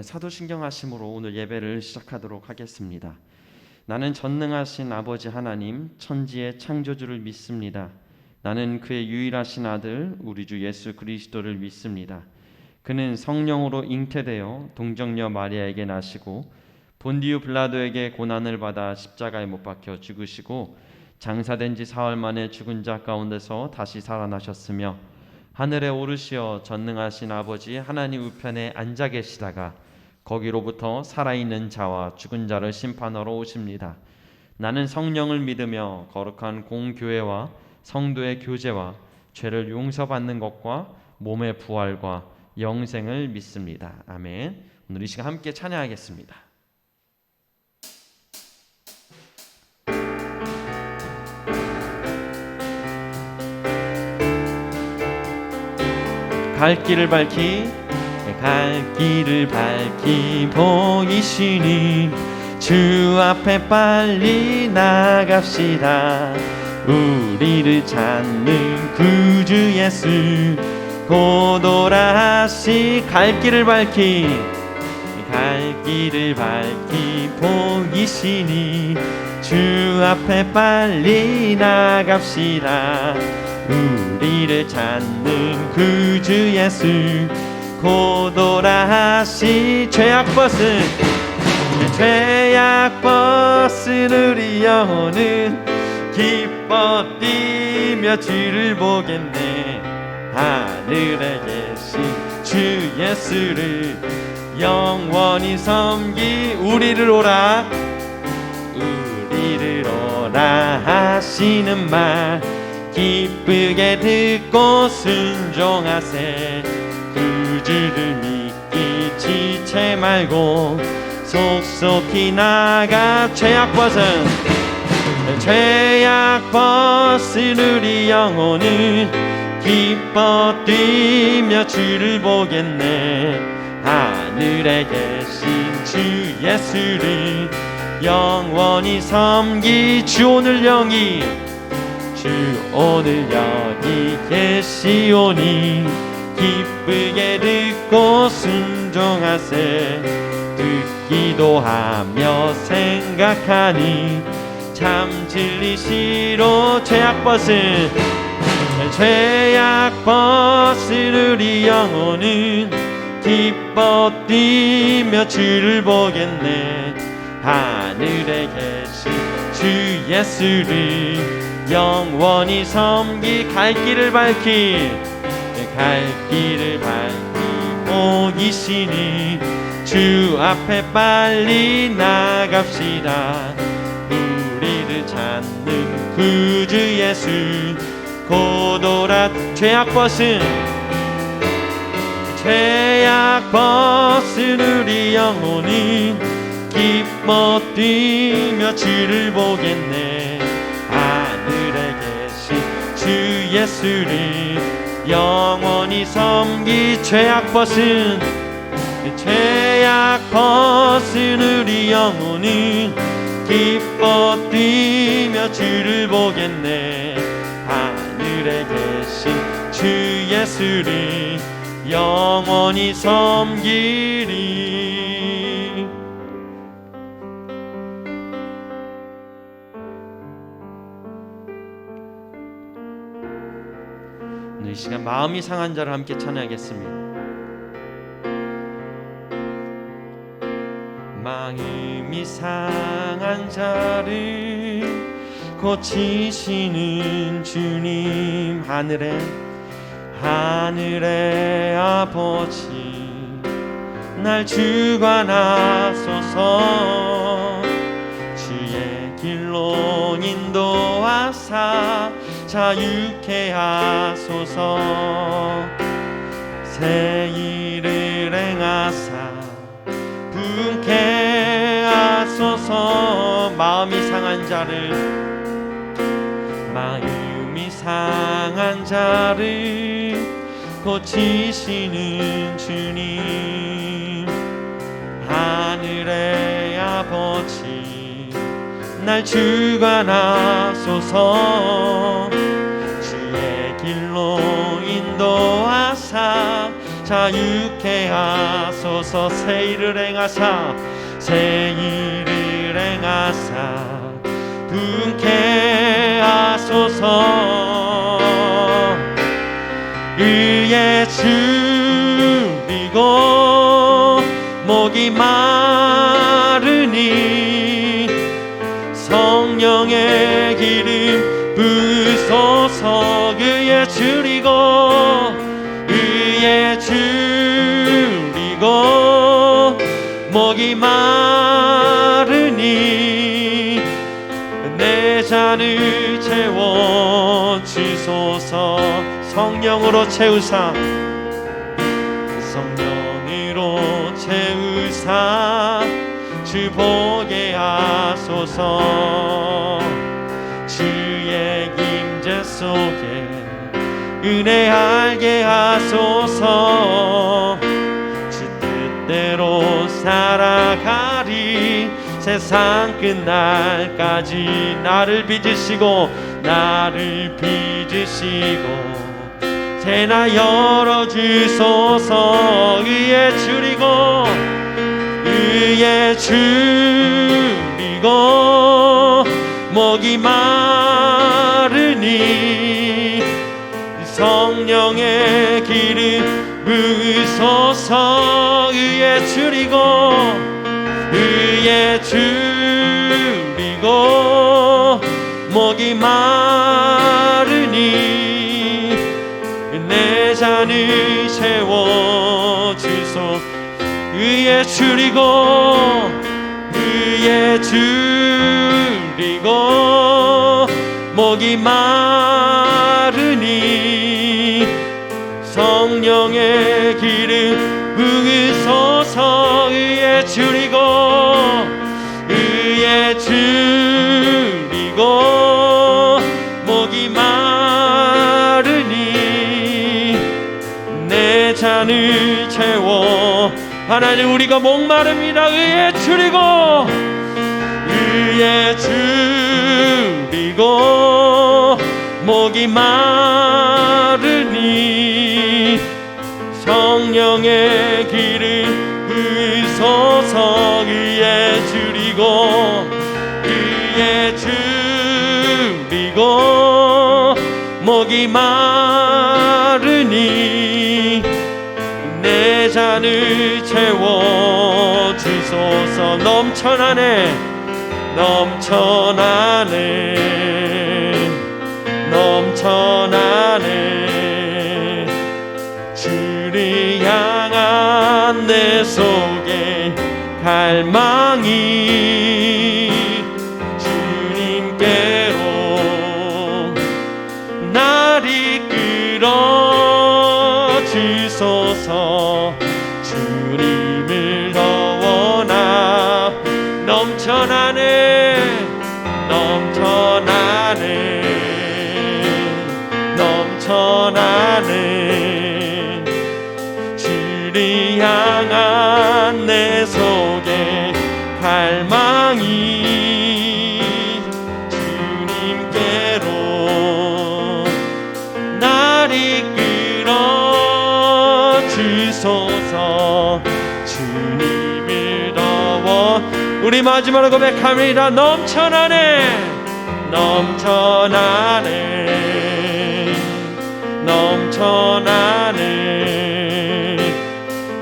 사도신경 하심으로 오늘 예배를 시작하도록 하겠습니다. 나는 전능하신 아버지 하나님 천지의 창조주를 믿습니다. 나는 그의 유일하신 아들 우리 주 예수 그리스도를 믿습니다. 그는 성령으로 잉태되어 동정녀 마리아에게 나시고 본디오 빌라도에게 고난을 받아 십자가에 못 박혀 죽으시고 장사된 지 사흘 만에 죽은 자 가운데서 다시 살아나셨으며 하늘에 오르시어 전능하신 아버지 하나님 우편에 앉아 계시다가 거기로부터 살아있는 자와 죽은 자를 심판하러 오십니다. 나는 성령을 믿으며 거룩한 공교회와 성도의 교제와 죄를 용서받는 것과 몸의 부활과 영생을 믿습니다. 아멘. 오늘 이 시간 함께 찬양하겠습니다. 갈 길을 밝히 보이시니 주 앞에 빨리 나갑시다. 우리를 찾는 구주 예수 곧 오라 하시. 갈 길을 밝히 보이시니 주 앞에 빨리 나갑시다. 우리를 찾는 구주 예수 곧 오라 하시. 죄악 벗은 우리 영혼은 기뻐 뛰며 주를 보겠네. 하늘에 계신 주 예수를 영원히 섬기. 우리를 오라 하시는 말 기쁘게 듣고 순종하세. 구주를 믿기 지체 말고 속속히 나가. 죄악 벗은 우리 영혼은 기뻐 뛰며 주를 보겠네. 하늘에 계신 주 예수를 영원히 섬기. 주 오늘 여기 계시오니 기쁘게 듣고 순종하세. 듣기도 하며 생각하니 참 진리시로. 죄악 벗은 우리 영혼은 기뻐 뛰며 주를 보겠네. 하늘에 계신 주 예수를 영원히 섬기. 갈 길을 밝히 보이시니 주 앞에 빨리 나갑시다. 우리를 찾는 구주 예수 곧 오라. 죄악 벗은 우리 영혼은 기뻐 뛰며 주를 보겠네. 하늘에 계신 주 예수를 영원히 섬기. 죄악 벗은 우리 영혼은 기뻐 뛰며 주를 보겠네. 하늘에 계신 주 예수를 영원히 섬기리. 이 시간 마음이 상한 자를 함께 찬양하겠습니다. 마음이 상한 자를 고치시는 주님. 하늘의 아버지 날 주관하소서. 주의 길로 인도하사 자유케 하소서. 새 일을 행하사 분케 하소서. 마음이 상한 자를 고치시는 주님. 하늘의 아버지 날 주관하소서. 주의 길로 인도하사 자유케 하소서. 새 일을 행하사 부흥케 하소서. 의에 줄이고 목이 마르니 성령의 기름 부으소서. 의에 줄이고 목이 마르니 내 잔을 채워주소서. 성령으로 채우사 주 보게 하소서. 주의 임재 속에 은혜 알게 하소서. 주 뜻대로 살아가리. 세상 끝날까지 나를 빚으시고 새나 열어주소서. 의에 줄이고 목이 마르니 성령의 기름 부으소서. 의에 줄이고 목이 마르니 내 잔을 채워주소. 의에 줄이고 목이 마르니 성령의 기름 부으소서. 의에 줄이고 목이 마르니 내 잔을 채워. 하나님, 우리가 목마릅니다. 의에 줄이고 목이 마르니 성령의 기름 부으소서. 의에 줄이고 목이 마르니 내 잔을 채워주소서. 넘쳐나네 주를 향한 내 속에 갈망이 주님께로 날 이끌어 주소서. 주님을 더 원하. 넘쳐나네 주를 향한 내 속에 갈망이 주님께로 날 이끌어 주소서. 주님을 더 우리 마지막으로 고백합니다. 넘쳐나네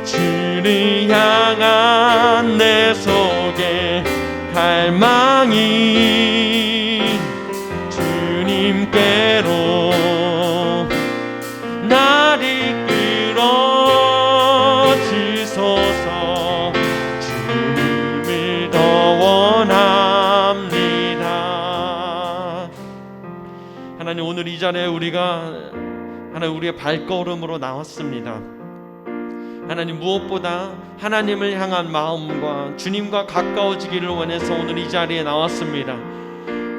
주를 향한 내 속에 갈망이 주님께로 날 이끌어 주소서. 주님을 더 원합니다. 하나님, 오늘 이 자리에 하나님 우리의 발걸음으로 나왔습니다. 하나님, 무엇보다 하나님을 향한 마음과 주님과 가까워지기를 원해서 오늘 이 자리에 나왔습니다.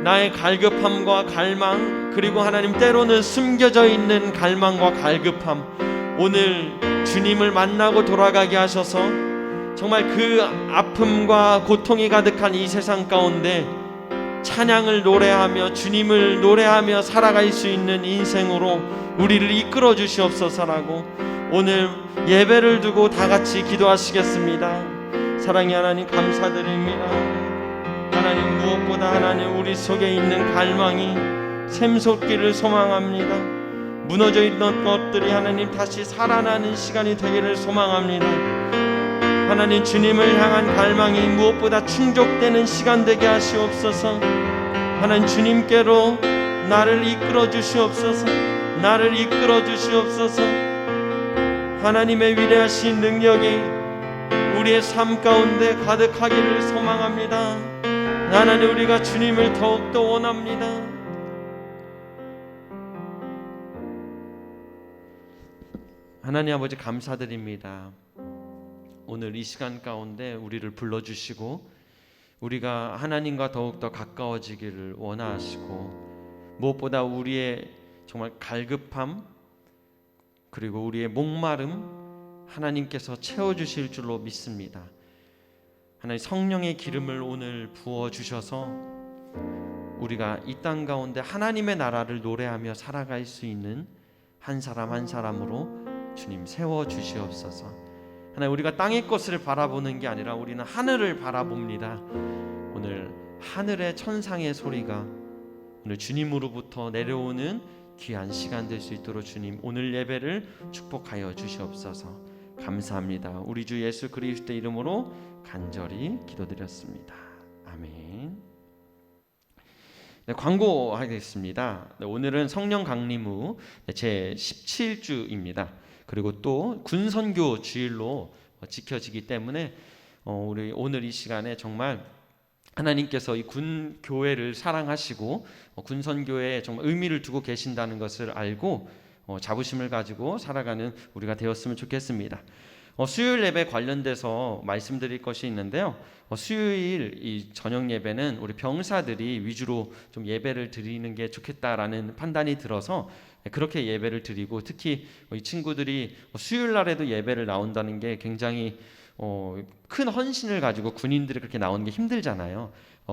나의 갈급함과 갈망, 그리고 하나님 때로는 숨겨져 있는 갈망과 갈급함, 오늘 주님을 만나고 돌아가게 하셔서 정말 그 아픔과 고통이 가득한 이 세상 가운데 찬양을 노래하며 주님을 노래하며 살아갈 수 있는 인생으로 우리를 이끌어 주시옵소서라고 오늘 예배를 두고 다 같이 기도하시겠습니다. 사랑의 하나님, 감사드립니다. 하나님, 무엇보다 하나님 우리 속에 있는 갈망이 샘솟기를 소망합니다. 무너져 있는 것들이 하나님 다시 살아나는 시간이 되기를 소망합니다. 하나님, 주님을 향한 갈망이 무엇보다 충족되는 시간 되게 하시옵소서. 하나님, 주님께로 나를 이끌어 주시옵소서. 나를 이끌어 주시옵소서. 하나님의 위대하신 능력이 우리의 삶 가운데 가득하기를 소망합니다. 하나님, 우리가 주님을 더욱더 원합니다. 하나님 아버지, 감사드립니다. 오늘 이 시간 가운데 우리를 불러주시고 우리가 하나님과 더욱더 가까워지기를 원하시고 무엇보다 우리의 정말 갈급함 그리고 우리의 목마름 하나님께서 채워주실 줄로 믿습니다. 하나님, 성령의 기름을 오늘 부어주셔서 우리가 이 땅 가운데 하나님의 나라를 노래하며 살아갈 수 있는 한 사람 한 사람으로 주님 세워주시옵소서. 하나님, 우리가 땅의 것을 바라보는 게 아니라 우리는 하늘을 바라봅니다. 오늘 하늘의 천상의 소리가 오늘 주님으로부터 내려오는 귀한 시간 될 수 있도록 주님 오늘 예배를 축복하여 주시옵소서. 감사합니다. 우리 주 예수 그리스도의 이름으로 간절히 기도드렸습니다. 아멘. 네, 광고하겠습니다. 네, 오늘은 성령 강림 후 제 17주입니다. 그리고 또 군선교 주일로 지켜지기 때문에 우리 오늘 이 시간에 정말 하나님께서 이 군교회를 사랑하시고 군선교회에 정말 의미를 두고 계신다는 것을 알고 자부심을 가지고 살아가는 우리가 되었으면 좋겠습니다. 수요일 예배 관련돼서 말씀드릴 것이 있는데요. 수요일 이 저녁 예배는 우리 병사들이 위주로 좀 예배를 드리는 게 좋겠다라는 판단이 들어서 그렇게 예배를 드리고, 특히 이 친구들이 수요일 날에도 예배를 나온다는 게 굉장히 큰 헌신을 가지고 군인들이 그렇게 나오는 게 힘들잖아요.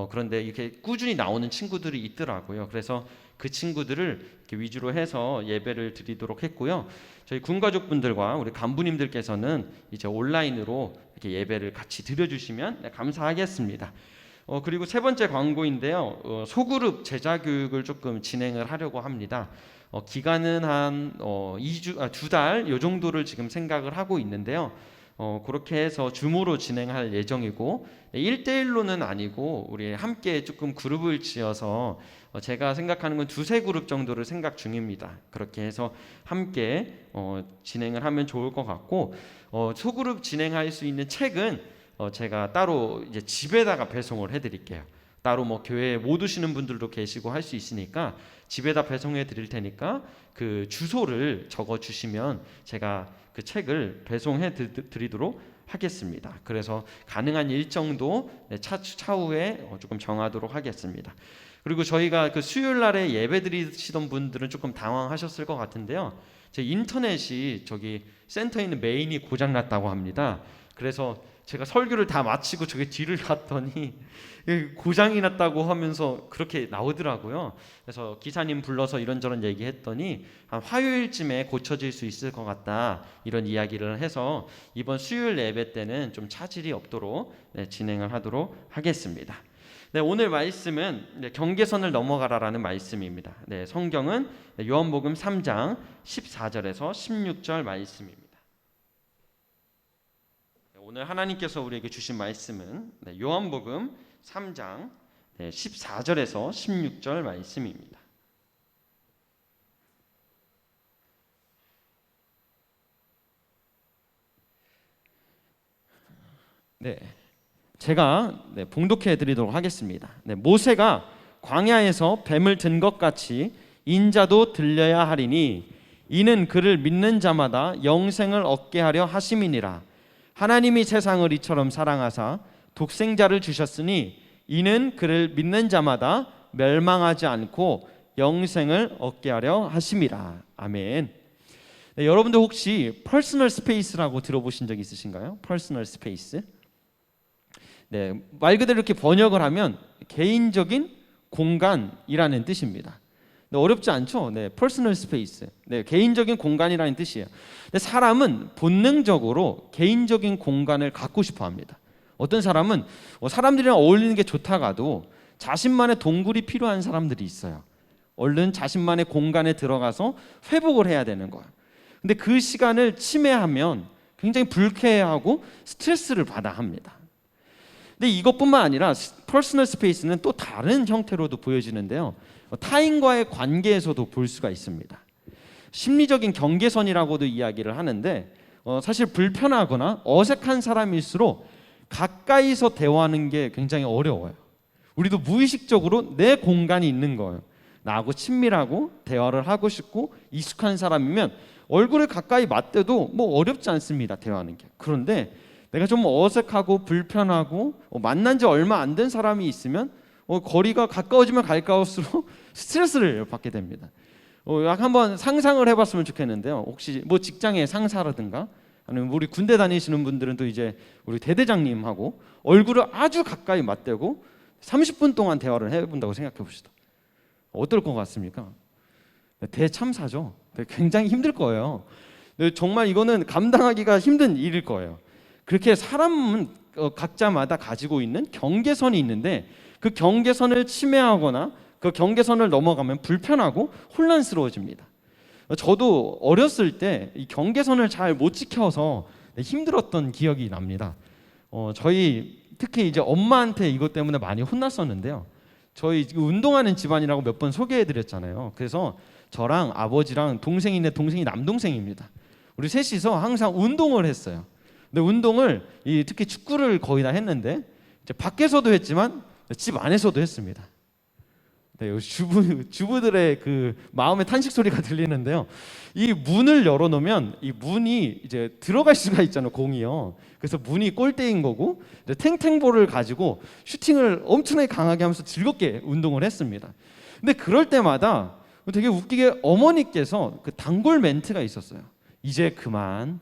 그런데 이렇게 꾸준히 나오는 친구들이 있더라고요. 그래서 그 친구들을 이렇게 위주로 해서 예배를 드리도록 했고요. 저희 군가족분들과 우리 간부님들께서는 이제 온라인으로 이렇게 예배를 같이 드려주시면 감사하겠습니다. 그리고 세 번째 광고인데요. 소그룹 제자 교육을 조금 진행을 하려고 합니다. 기간은 한 2달 요 정도를 지금 생각을 하고 있는데요. 그렇게 해서 줌으로 진행할 예정이고 1대1로는 아니고 우리 함께 조금 그룹을 지어서 제가 생각하는 건 2-3 그룹 정도를 생각 중입니다. 그렇게 해서 함께 진행을 하면 좋을 것 같고, 소그룹 진행할 수 있는 책은 제가 따로 이제 집에다가 배송을 해드릴게요. 따로 뭐 교회에 못 오시는 분들도 계시고 할 수 있으니까 집에다 배송해 드릴 테니까 그 주소를 적어 주시면 제가 그 책을 배송해 드리도록 하겠습니다. 그래서 가능한 일정도 차후에 조금 정하도록 하겠습니다. 그리고 저희가 그 수요일 날에 예배 드리시던 분들은 조금 당황하셨을 것 같은데요. 제 인터넷이 저기 센터에 있는 메인이 고장 났다고 합니다. 그래서 제가 설교를 다 마치고 저기 뒤를 갔더니 고장이 났다고 하면서 그렇게 나오더라고요. 그래서 기사님 불러서 이런저런 얘기했더니 한 화요일쯤에 고쳐질 수 있을 것 같다, 이런 이야기를 해서 이번 수요일 예배 때는 좀 차질이 없도록 진행을 하도록 하겠습니다. 네, 오늘 말씀은 경계선을 넘어가라라는 말씀입니다. 성경은 요한복음 3장 14절에서 16절 말씀입니다. 오늘 하나님께서 우리에게 주신 말씀은 요한복음 3장 14절에서 16절 말씀입니다. 제가 봉독해 드리도록 하겠습니다. 모세가 광야에서 뱀을 든 것 같이 인자도 들려야 하리니 이는 그를 믿는 자마다 영생을 얻게 하려 하심이니라. 하나님이 세상을 이처럼 사랑하사 독생자를 주셨으니 이는 그를 믿는 자마다 멸망하지 않고 영생을 얻게 하려 하심이라. 아멘. 여러분들 혹시 퍼스널 스페이스라고 들어보신 적 있으신가요? 퍼스널 스페이스. 말 그대로 이렇게 번역을 하면 개인적인 공간이라는 뜻입니다. 네, 어렵지 않죠? 네, 퍼스널 스페이스. 네, 개인적인 공간이라는 뜻이에요. 근데 사람은 본능적으로 개인적인 공간을 갖고 싶어 합니다. 어떤 사람은 사람들이랑 어울리는 게 좋다가도 자신만의 동굴이 필요한 사람들이 있어요. 얼른 자신만의 공간에 들어가서 회복을 해야 되는 거예요. 근데 그 시간을 침해하면 굉장히 불쾌해하고 스트레스를 받아 합니다. 근데 이것뿐만 아니라 퍼스널 스페이스는 또 다른 형태로도 보여지는데요. 타인과의 관계에서도 볼 수가 있습니다. 심리적인 경계선이라고도 이야기를 하는데 사실 불편하거나 어색한 사람일수록 가까이서 대화하는 게 굉장히 어려워요. 우리도 무의식적으로 내 공간이 있는 거예요. 나하고 친밀하고 대화를 하고 싶고 익숙한 사람이면 얼굴을 가까이 맞대도 뭐 어렵지 않습니다. 대화하는 게. 그런데 내가 좀 어색하고 불편하고 만난 지 얼마 안 된 사람이 있으면 거리가 가까워지면 가까울수록 스트레스를 받게 됩니다. 약 한번 상상을 해봤으면 좋겠는데요. 혹시 뭐 직장의 상사라든가 아니면 우리 군대 다니시는 분들은 또 이제 우리 대대장님하고 얼굴을 아주 가까이 맞대고 30분 동안 대화를 해본다고 생각해 봅시다. 어떨 것 같습니까? 대참사죠. 굉장히 힘들 거예요. 정말 이거는 감당하기가 힘든 일일 거예요. 그렇게 사람은 각자마다 가지고 있는 경계선이 있는데 그 경계선을 침해하거나 그 경계선을 넘어가면 불편하고 혼란스러워집니다. 저도 어렸을 때 이 경계선을 잘 못 지켜서 힘들었던 기억이 납니다. 저희 특히 이제 엄마한테 이것 때문에 많이 혼났었는데요. 저희 운동하는 집안이라고 몇 번 소개해드렸잖아요. 그래서 저랑 아버지랑 동생인데 동생이 남동생입니다. 우리 셋이서 항상 운동을 했어요. 근데 운동을 특히 축구를 거의 다 했는데 이제 밖에서도 했지만 집 안에서도 했습니다. 네, 주부들의 그 마음의 탄식 소리가 들리는데요. 이 문을 열어놓으면 이 문이 이제 들어갈 수가 있잖아요, 공이요. 그래서 문이 골대인 거고 탱탱볼을 가지고 슈팅을 엄청나게 강하게 하면서 즐겁게 운동을 했습니다. 근데 그럴 때마다 되게 웃기게 어머니께서 그 단골 멘트가 있었어요. 이제 그만.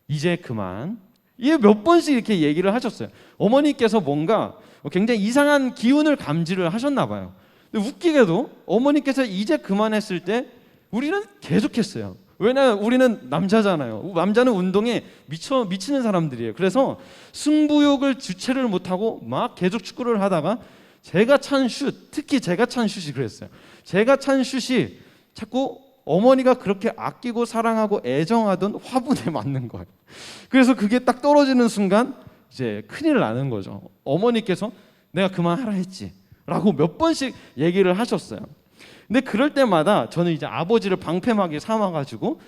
이게 몇 번씩 이렇게 얘기를 하셨어요. 어머니께서 뭔가 굉장히 이상한 기운을 감지를 하셨나 봐요. 근데 웃기게도 어머니께서 이제 그만했을 때 우리는 계속했어요. 왜냐하면 우리는 남자잖아요. 남자는 운동에 미치는 사람들이에요. 그래서 승부욕을 주체를 못하고 막 계속 축구를 하다가 제가 찬 슛, 특히 제가 찬 슛이 그랬어요. 제가 찬 슛이 자꾸 어머니가 그렇게 아끼고 사랑하고 애정하던 화분에 맞는 거예요. 그래서 그게 딱 떨어지는 순간 이제 큰일 나는 거죠. 어머니께서 내가 그만하라 했지 라고 몇 번씩 얘기를 하셨어요. 근데 그럴 때마다 저는 이제 아버지를 방패막이 삼아가지고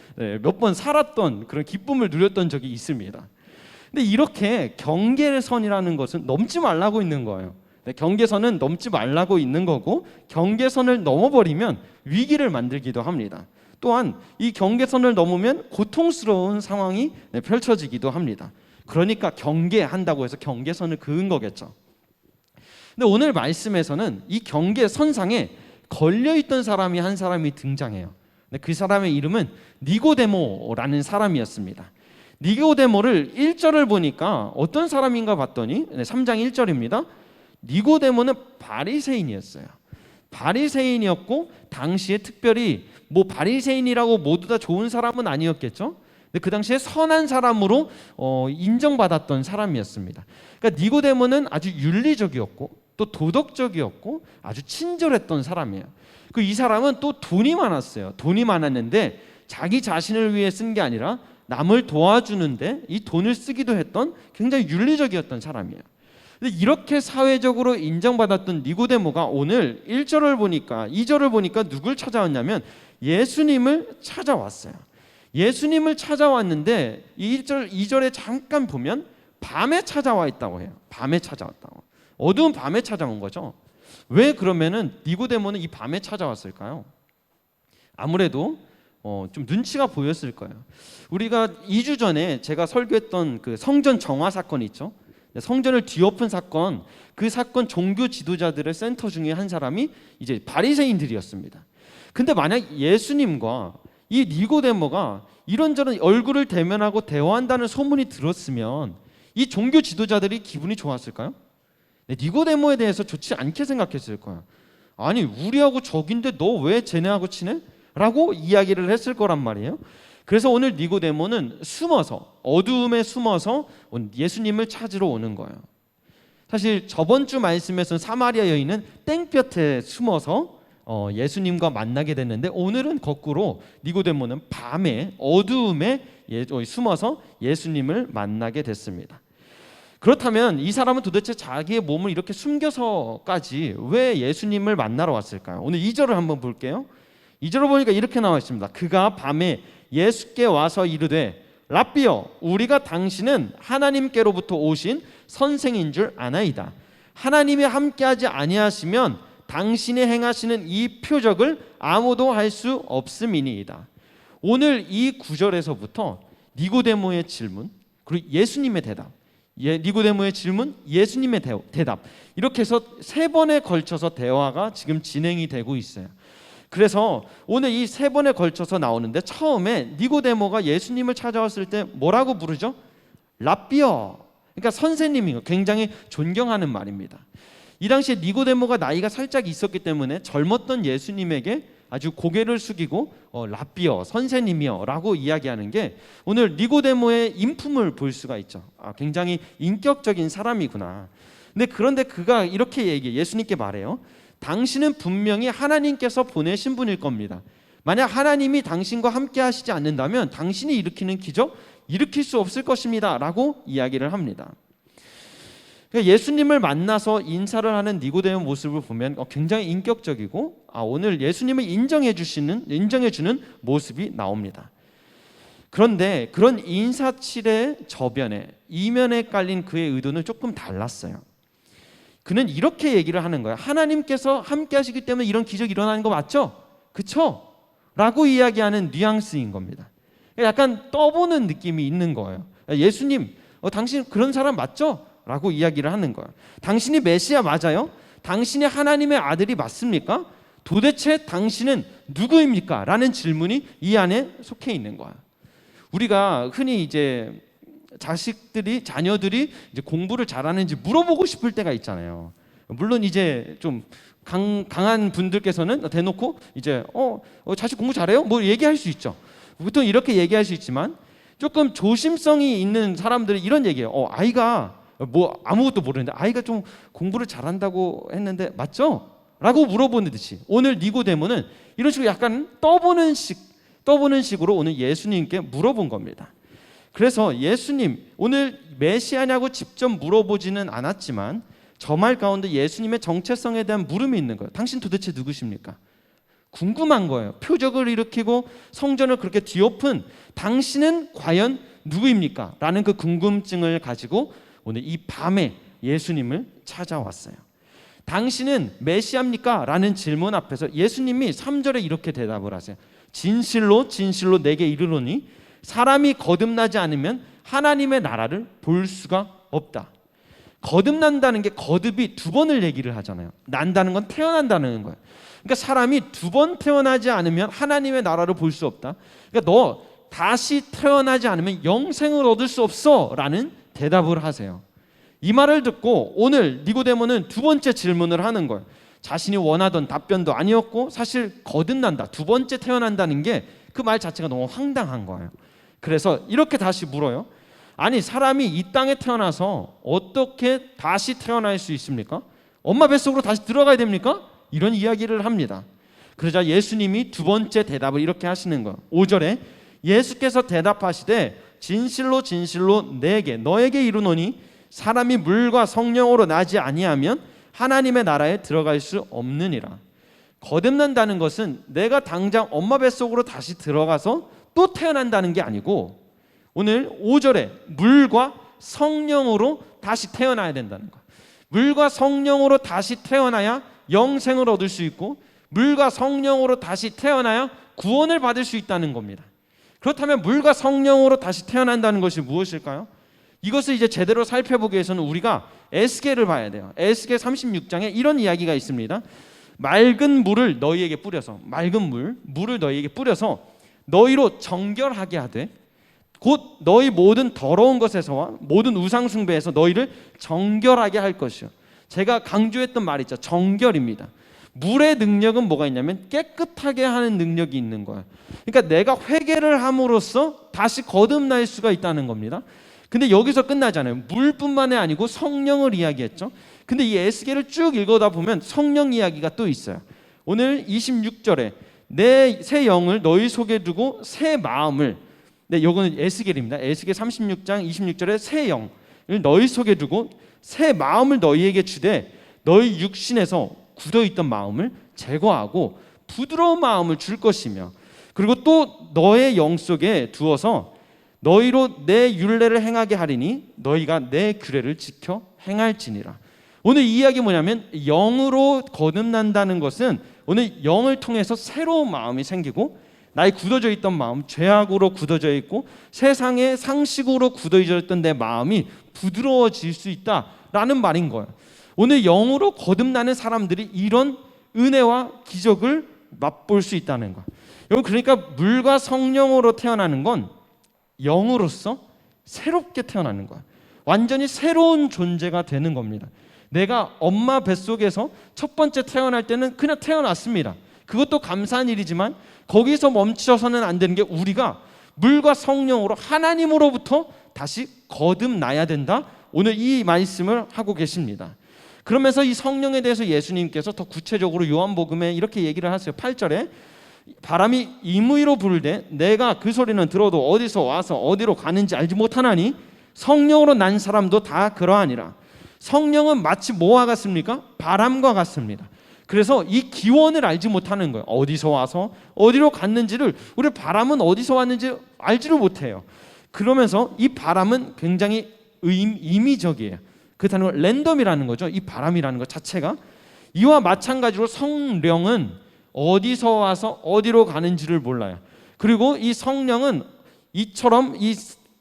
몇 번 살았던 그런 기쁨을 누렸던 적이 있습니다. 근데 이렇게 경계선이라는 것은 넘지 말라고 있는 거예요. 경계선은 넘지 말라고 있는 거고 경계선을 넘어버리면 위기를 만들기도 합니다. 또한 이 경계선을 넘으면 고통스러운 상황이 펼쳐지기도 합니다. 그러니까 경계한다고 해서 경계선을 그은 거겠죠. 근데 오늘 말씀에서는 이 경계선상에 걸려있던 사람이 한 사람이 등장해요. 그 사람의 이름은 니고데모라는 사람이었습니다. 니고데모를 1절을 보니까 어떤 사람인가 봤더니 3장 1절입니다. 니고데모는 바리새인이었어요. 바리새인이었고 당시에 특별히 뭐 바리새인이라고 모두 다 좋은 사람은 아니었겠죠. 근데 그 당시에 선한 사람으로 인정받았던 사람이었습니다. 그러니까 니고데모는 아주 윤리적이었고 또 도덕적이었고 아주 친절했던 사람이에요. 그 이 사람은 또 돈이 많았어요. 돈이 많았는데 자기 자신을 위해 쓴 게 아니라 남을 도와주는데 이 돈을 쓰기도 했던 굉장히 윤리적이었던 사람이에요. 근데 이렇게 사회적으로 인정받았던 니고데모가 오늘 1절을 보니까 2절을 보니까 누굴 찾아왔냐면 예수님을 찾아왔어요. 예수님을 찾아왔는데 1절, 2절에 잠깐 보면 밤에 찾아와 있다고 해요. 밤에 찾아왔다고. 어두운 밤에 찾아온 거죠. 왜 그러면은 니고데모는 이 밤에 찾아왔을까요? 아무래도 좀 눈치가 보였을 거예요. 우리가 2주 전에 제가 설교했던 그 성전 정화 사건 있죠. 성전을 뒤엎은 사건, 그 사건 종교 지도자들의 센터 중에 한 사람이 이제 바리새인들이었습니다. 근데 만약 예수님과 이 니고데모가 이런저런 얼굴을 대면하고 대화한다는 소문이 들었으면 이 종교 지도자들이 기분이 좋았을까요? 니고데모에 대해서 좋지 않게 생각했을 거예요. 아니 우리하고 적인데 너 왜 쟤네하고 친해? 라고 이야기를 했을 거란 말이에요. 그래서 오늘 니고데모는 숨어서, 어두움에 숨어서 예수님을 찾으러 오는 거예요. 사실 저번 주 말씀에서는 사마리아 여인은 땡볕에 숨어서 예수님과 만나게 됐는데, 오늘은 거꾸로 니고데모는 밤에 어두움에 숨어서 예수님을 만나게 됐습니다. 그렇다면 이 사람은 도대체 자기의 몸을 이렇게 숨겨서까지 왜 예수님을 만나러 왔을까요? 오늘 2절을 한번 볼게요. 2절을 보니까 이렇게 나와 있습니다. 그가 밤에 예수께 와서 이르되 랍비여, 우리가 당신은 하나님께로부터 오신 선생인 줄 아나이다. 하나님이 함께하지 아니하시면 당신이 행하시는 이 표적을 아무도 할 수 없음이니이다. 오늘 이 구절에서부터 니고데모의 질문, 그리고 예수님의 대답, 니고데모의 질문, 예수님의 대답, 이렇게 해서 3번에 걸쳐서 대화가 지금 진행이 되고 있어요. 그래서 오늘 이 3번에 걸쳐서 나오는데, 처음에 니고데모가 예수님을 찾아왔을 때 뭐라고 부르죠? 랍비여, 그러니까 선생님이요. 굉장히 존경하는 말입니다. 이 당시에 니고데모가 나이가 살짝 있었기 때문에 젊었던 예수님에게 아주 고개를 숙이고 랍비여, 선생님이여 라고 이야기하는 게 오늘 니고데모의 인품을 볼 수가 있죠. 굉장히 인격적인 사람이구나. 그런데 그가 이렇게 예수님께 말해요. 당신은 분명히 하나님께서 보내신 분일 겁니다. 만약 하나님이 당신과 함께 하시지 않는다면 당신이 일으키는 기적 일으킬 수 없을 것입니다 라고 이야기를 합니다. 예수님을 만나서 인사를 하는 니고데모 모습을 보면 굉장히 인격적이고 오늘 예수님을 인정해주는 모습이 나옵니다. 그런데 그런 인사치레 저변에, 이면에 깔린 그의 의도는 조금 달랐어요. 그는 이렇게 얘기를 하는 거예요. 하나님께서 함께 하시기 때문에 이런 기적이 일어나는 거 맞죠? 그쵸? 라고 이야기하는 뉘앙스인 겁니다. 약간 떠보는 느낌이 있는 거예요. 예수님, 당신 그런 사람 맞죠? 라고 이야기를 하는 거예요. 당신이 메시아 맞아요? 당신이 하나님의 아들이 맞습니까? 도대체 당신은 누구입니까? 라는 질문이 이 안에 속해 있는 거예요. 우리가 흔히 이제 자녀들이 이제 공부를 잘하는지 물어보고 싶을 때가 있잖아요. 물론 이제 좀 강한 분들께서는 대놓고 이제 자식 공부 잘해요? 뭐 얘기할 수 있죠. 보통 이렇게 얘기할 수 있지만, 조금 조심성이 있는 사람들은 이런 얘기예요. 아이가 뭐 아무것도 모르는데 아이가 좀 공부를 잘한다고 했는데 맞죠? 라고 물어보는 듯이 오늘 니고데모는 이런 식으로 약간 떠보는 식으로 오늘 예수님께 물어본 겁니다. 그래서 예수님, 오늘 메시아냐고 직접 물어보지는 않았지만 저 말 가운데 예수님의 정체성에 대한 물음이 있는 거예요. 당신 도대체 누구십니까? 궁금한 거예요. 표적을 일으키고 성전을 그렇게 뒤엎은 당신은 과연 누구입니까? 라는 그 궁금증을 가지고 오늘 이 밤에 예수님을 찾아왔어요. 당신은 메시아입니까? 라는 질문 앞에서 예수님이 3절에 이렇게 대답을 하세요. 진실로 진실로 내게 이르노니 사람이 거듭나지 않으면 하나님의 나라를 볼 수가 없다. 거듭난다는 게 거듭이 2번을 얘기를 하잖아요. 난다는 건 태어난다는 거예요. 그러니까 사람이 2번 태어나지 않으면 하나님의 나라를 볼 수 없다. 그러니까 너 다시 태어나지 않으면 영생을 얻을 수 없어 라는 대답을 하세요. 이 말을 듣고 오늘 니고데모는 2번째 질문을 하는 거예요. 자신이 원하던 답변도 아니었고, 사실 거듭난다, 2번째 태어난다는 게 그 말 자체가 너무 황당한 거예요. 그래서 이렇게 다시 물어요. 아니, 사람이 이 땅에 태어나서 어떻게 다시 태어날 수 있습니까? 엄마 뱃속으로 다시 들어가야 됩니까? 이런 이야기를 합니다. 그러자 예수님이 2번째 대답을 이렇게 하시는 거예요. 5절에 예수께서 대답하시되 진실로 진실로 너에게 이르노니 사람이 물과 성령으로 나지 아니하면 하나님의 나라에 들어갈 수 없느니라. 거듭난다는 것은 내가 당장 엄마 뱃속으로 다시 들어가서 또 태어난다는 게 아니고, 오늘 5절에 물과 성령으로 다시 태어나야 된다는 거예요. 물과 성령으로 다시 태어나야 영생을 얻을 수 있고, 물과 성령으로 다시 태어나야 구원을 받을 수 있다는 겁니다. 그렇다면 물과 성령으로 다시 태어난다는 것이 무엇일까요? 이것을 이제 제대로 살펴보기 위해서는 우리가 에스겔을 봐야 돼요. 에스겔 36장에 이런 이야기가 있습니다. 맑은 물을 너희에게 뿌려서, 물을 너희에게 뿌려서 너희로 정결하게 하되 곧 너희 모든 더러운 것에서와 모든 우상 숭배에서 너희를 정결하게 할 것이요. 제가 강조했던 말이 있죠. 정결입니다. 물의 능력은 뭐가 있냐면 깨끗하게 하는 능력이 있는 거야. 그러니까 내가 회개를 함으로써 다시 거듭날 수가 있다는 겁니다. 근데 여기서 끝나지 않아요. 물뿐만이 아니고 성령을 이야기했죠. 근데 이 에스겔을 쭉 읽어다 보면 성령 이야기가 또 있어요. 오늘 26절에 내 새 영을 너희 속에 두고 새 마음을, 네, 요거는 에스겔입니다. 에스겔 36장 26절에 새 영을 너희 속에 두고 새 마음을 너희에게 주되 너희 육신에서 굳어있던 마음을 제거하고 부드러운 마음을 줄 것이며, 그리고 또 너의 영 속에 두어서 너희로 내 율례를 행하게 하리니 너희가 내 규례를 지켜 행할지니라. 오늘 이 이야기 뭐냐면 영으로 거듭난다는 것은 오늘 영을 통해서 새로운 마음이 생기고 나의 굳어져 있던 마음, 죄악으로 굳어져 있고 세상의 상식으로 굳어져 있던 내 마음이 부드러워질 수 있다라는 말인 거예요. 오늘 영으로 거듭나는 사람들이 이런 은혜와 기적을 맛볼 수 있다는 거예요. 여러분, 그러니까 물과 성령으로 태어나는 건 영으로서 새롭게 태어나는 거야. 완전히 새로운 존재가 되는 겁니다. 내가 엄마 뱃속에서 첫 번째 태어날 때는 그냥 태어났습니다. 그것도 감사한 일이지만 거기서 멈춰서는 안 되는 게 우리가 물과 성령으로 하나님으로부터 다시 거듭나야 된다. 오늘 이 말씀을 하고 계십니다. 그러면서 이 성령에 대해서 예수님께서 더 구체적으로 요한복음에 이렇게 얘기를 하세요. 8절에 바람이 임의로 부를 때 내가 그 소리는 들어도 어디서 와서 어디로 가는지 알지 못하나니 성령으로 난 사람도 다 그러하니라. 성령은 마치 뭐와 같습니까? 바람과 같습니다. 그래서 이 기원을 알지 못하는 거예요. 어디서 와서 어디로 갔는지를, 우리 바람은 어디서 왔는지 알지를 못해요. 그러면서 이 바람은 굉장히 임의적이에요. 그 단어가 랜덤이라는 거죠. 이 바람이라는 것 자체가. 이와 마찬가지로 성령은 어디서 와서 어디로 가는지를 몰라요. 그리고 이 성령은 이처럼 이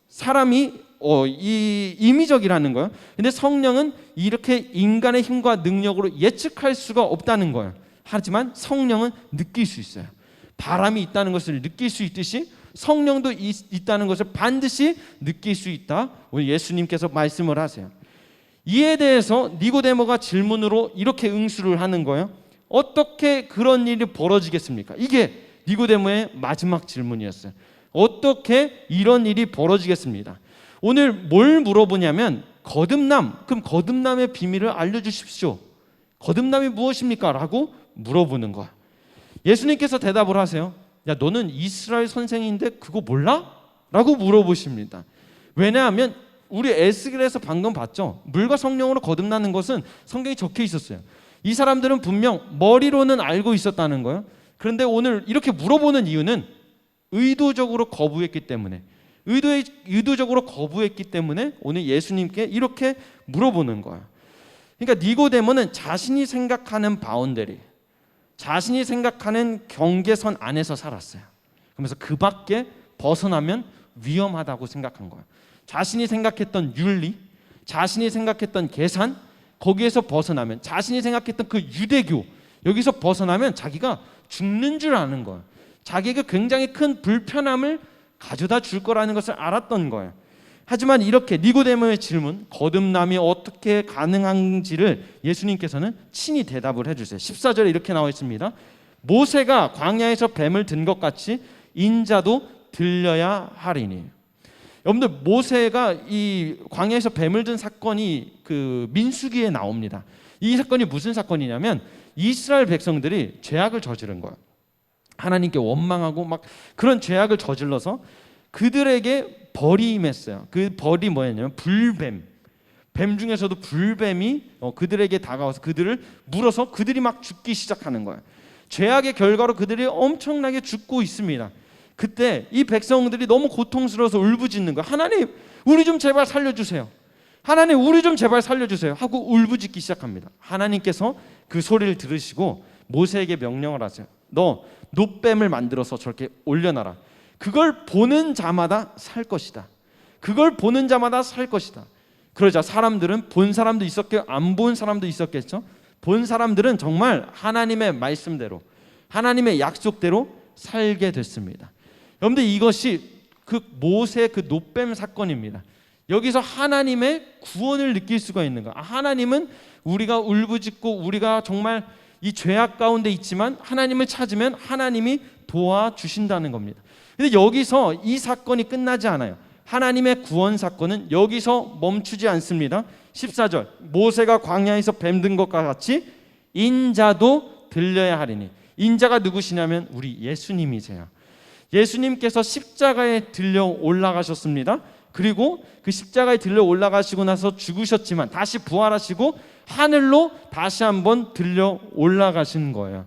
사람이 이 임의적이라는 거예요. 근데 성령은 이렇게 인간의 힘과 능력으로 예측할 수가 없다는 거예요. 하지만 성령은 느낄 수 있어요. 바람이 있다는 것을 느낄 수 있듯이 성령도 있다는 것을 반드시 느낄 수 있다. 오늘 예수님께서 말씀을 하세요. 이에 대해서 니고데모가 질문으로 이렇게 응수를 하는 거예요. 어떻게 그런 일이 벌어지겠습니까? 이게 니고데모의 마지막 질문이었어요. 어떻게 이런 일이 벌어지겠습니다. 오늘 뭘 물어보냐면 거듭남, 그럼 거듭남의 비밀을 알려주십시오. 거듭남이 무엇입니까? 라고 물어보는 거야. 예수님께서 대답을 하세요. 야, 너는 이스라엘 선생인데 그거 몰라? 라고 물어보십니다. 왜냐하면 우리 에스겔에서 방금 봤죠. 물과 성령으로 거듭나는 것은 성경에 적혀 있었어요. 이 사람들은 분명 머리로는 알고 있었다는 거예요. 그런데 오늘 이렇게 물어보는 이유는 의도적으로 거부했기 때문에, 의도적으로 거부했기 때문에 오늘 예수님께 이렇게 물어보는 거야. 그러니까 니고데모는 자신이 생각하는 바운더리, 자신이 생각하는 경계선 안에서 살았어요. 그러면서 그 밖에 벗어나면 위험하다고 생각한 거야. 자신이 생각했던 윤리, 자신이 생각했던 계산, 거기에서 벗어나면, 자신이 생각했던 그 유대교, 여기서 벗어나면 자기가 죽는 줄 아는 거야. 자기가 굉장히 큰 불편함을 가져다 줄 거라는 것을 알았던 거예요. 하지만 이렇게 니고데모의 질문, 거듭남이 어떻게 가능한지를 예수님께서는 친히 대답을 해주세요. 14절에 이렇게 나와 있습니다. 모세가 광야에서 뱀을 든 것 같이 인자도 들려야 하리니. 여러분들, 모세가 이 광야에서 뱀을 든 사건이 그 민수기에 나옵니다. 이 사건이 무슨 사건이냐면 이스라엘 백성들이 죄악을 저지른 거예요. 하나님께 원망하고 막 그런 죄악을 저질러서 그들에게 벌이 임했어요. 그 벌이 뭐였냐면 불뱀. 뱀 중에서도 불뱀이 그들에게 다가와서 그들을 물어서 그들이 막 죽기 시작하는 거예요. 죄악의 결과로 그들이 엄청나게 죽고 있습니다. 그때 이 백성들이 너무 고통스러워서 울부짖는 거예요. 하나님, 우리 좀 제발 살려주세요. 하나님, 우리 좀 제발 살려주세요 하고 울부짖기 시작합니다. 하나님께서 그 소리를 들으시고 모세에게 명령을 하세요. 너 놋뱀을 만들어서 저렇게 올려놔라. 그걸 보는 자마다 살 것이다. 그걸 보는 자마다 살 것이다. 그러자 사람들은, 본 사람도 있었겠고 안 본 사람도 있었겠죠. 본 사람들은 정말 하나님의 말씀대로, 하나님의 약속대로 살게 됐습니다. 여러분들, 이것이 그 모세 그 놋뱀 사건입니다. 여기서 하나님의 구원을 느낄 수가 있는 거야. 하나님은 우리가 울부짖고 우리가 정말 이 죄악 가운데 있지만 하나님을 찾으면 하나님이 도와주신다는 겁니다. 근데 여기서 이 사건이 끝나지 않아요. 하나님의 구원 사건은 여기서 멈추지 않습니다. 14절, 모세가 광야에서 뱀든 것과 같이 인자도 들려야 하리니. 인자가 누구시냐면 우리 예수님이세요. 예수님께서 십자가에 들려 올라가셨습니다. 그리고 그 십자가에 들려 올라가시고 나서 죽으셨지만 다시 부활하시고 하늘로 다시 한번 들려 올라가신 거예요.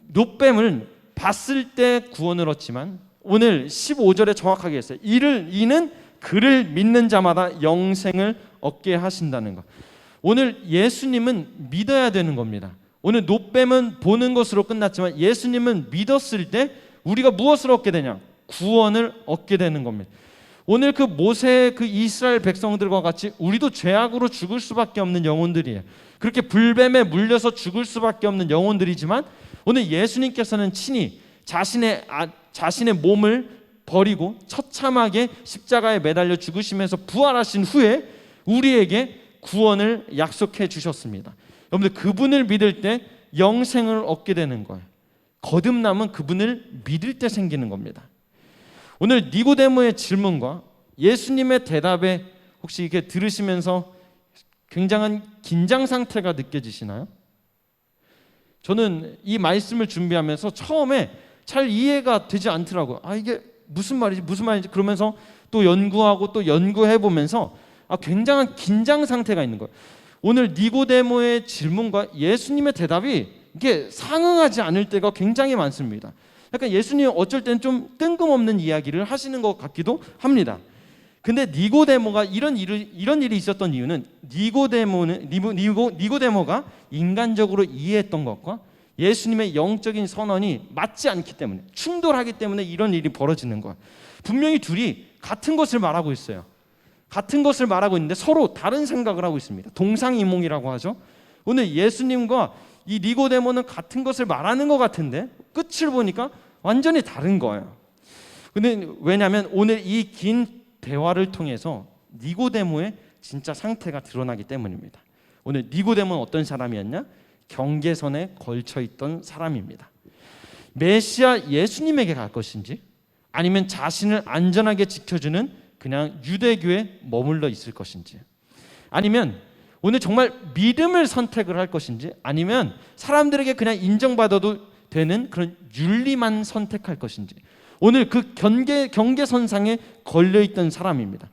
노뱀을 봤을 때 구원을 얻지만 오늘 15절에 정확하게 했어요. 이는 그를 믿는 자마다 영생을 얻게 하신다는 것. 오늘 예수님은 믿어야 되는 겁니다. 오늘 노뱀은 보는 것으로 끝났지만 예수님은 믿었을 때 우리가 무엇을 얻게 되냐? 구원을 얻게 되는 겁니다. 오늘 그 모세 그 이스라엘 백성들과 같이 우리도 죄악으로 죽을 수밖에 없는 영혼들이에요. 그렇게 불뱀에 물려서 죽을 수밖에 없는 영혼들이지만 오늘 예수님께서는 친히 자신의 몸을 버리고 처참하게 십자가에 매달려 죽으시면서 부활하신 후에 우리에게 구원을 약속해 주셨습니다. 여러분들 그분을 믿을 때 영생을 얻게 되는 거예요. 거듭남은 그분을 믿을 때 생기는 겁니다. 오늘 니고데모의 질문과 예수님의 대답에 혹시 이렇게 들으시면서 굉장한 긴장 상태가 느껴지시나요? 저는 이 말씀을 준비하면서 처음에 잘 이해가 되지 않더라고요. 이게 무슨 말이지 그러면서 또 연구하고 또 연구해보면서 굉장한 긴장 상태가 있는 거예요. 오늘 니고데모의 질문과 예수님의 대답이 이게 상응하지 않을 때가 굉장히 많습니다. 약간 예수님 어쩔 때는 좀 뜬금없는 이야기를 하시는 것 같기도 합니다. 근데 니고데모가 이런 일이 있었던 이유는 니고데모가 인간적으로 이해했던 것과 예수님의 영적인 선언이 맞지 않기 때문에, 충돌하기 때문에 이런 일이 벌어지는 거예요. 분명히 둘이 같은 것을 말하고 있어요. 같은 것을 말하고 있는데 서로 다른 생각을 하고 있습니다. 동상이몽이라고 하죠. 오늘 예수님과 이 니고데모는 같은 것을 말하는 것 같은데 끝을 보니까 완전히 다른 거예요. 근데 왜냐하면 오늘 이 긴 대화를 통해서 니고데모의 진짜 상태가 드러나기 때문입니다. 오늘 니고데모는 어떤 사람이었냐? 경계선에 걸쳐 있던 사람입니다. 메시아 예수님에게 갈 것인지 아니면 자신을 안전하게 지켜주는 그냥 유대교에 머물러 있을 것인지, 아니면 오늘 정말 믿음을 선택을 할 것인지, 아니면 사람들에게 그냥 인정받아도 되는 그런 윤리만 선택할 것인지, 오늘 그 경계선상에 걸려있던 사람입니다.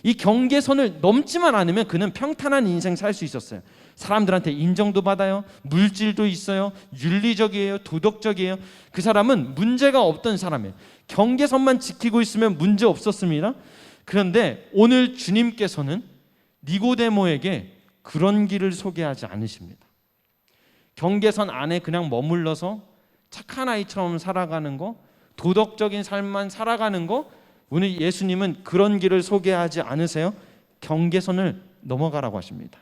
이 경계선을 넘지만 않으면 그는 평탄한 인생 살 수 있었어요. 사람들한테 인정도 받아요. 물질도 있어요. 윤리적이에요. 도덕적이에요. 그 사람은 문제가 없던 사람이에요. 경계선만 지키고 있으면 문제 없었습니다. 그런데 오늘 주님께서는 니고데모에게 그런 길을 소개하지 않으십니다. 경계선 안에 그냥 머물러서 착한 아이처럼 살아가는 거, 도덕적인 삶만 살아가는 거, 오늘 예수님은 그런 길을 소개하지 않으세요. 경계선을 넘어가라고 하십니다.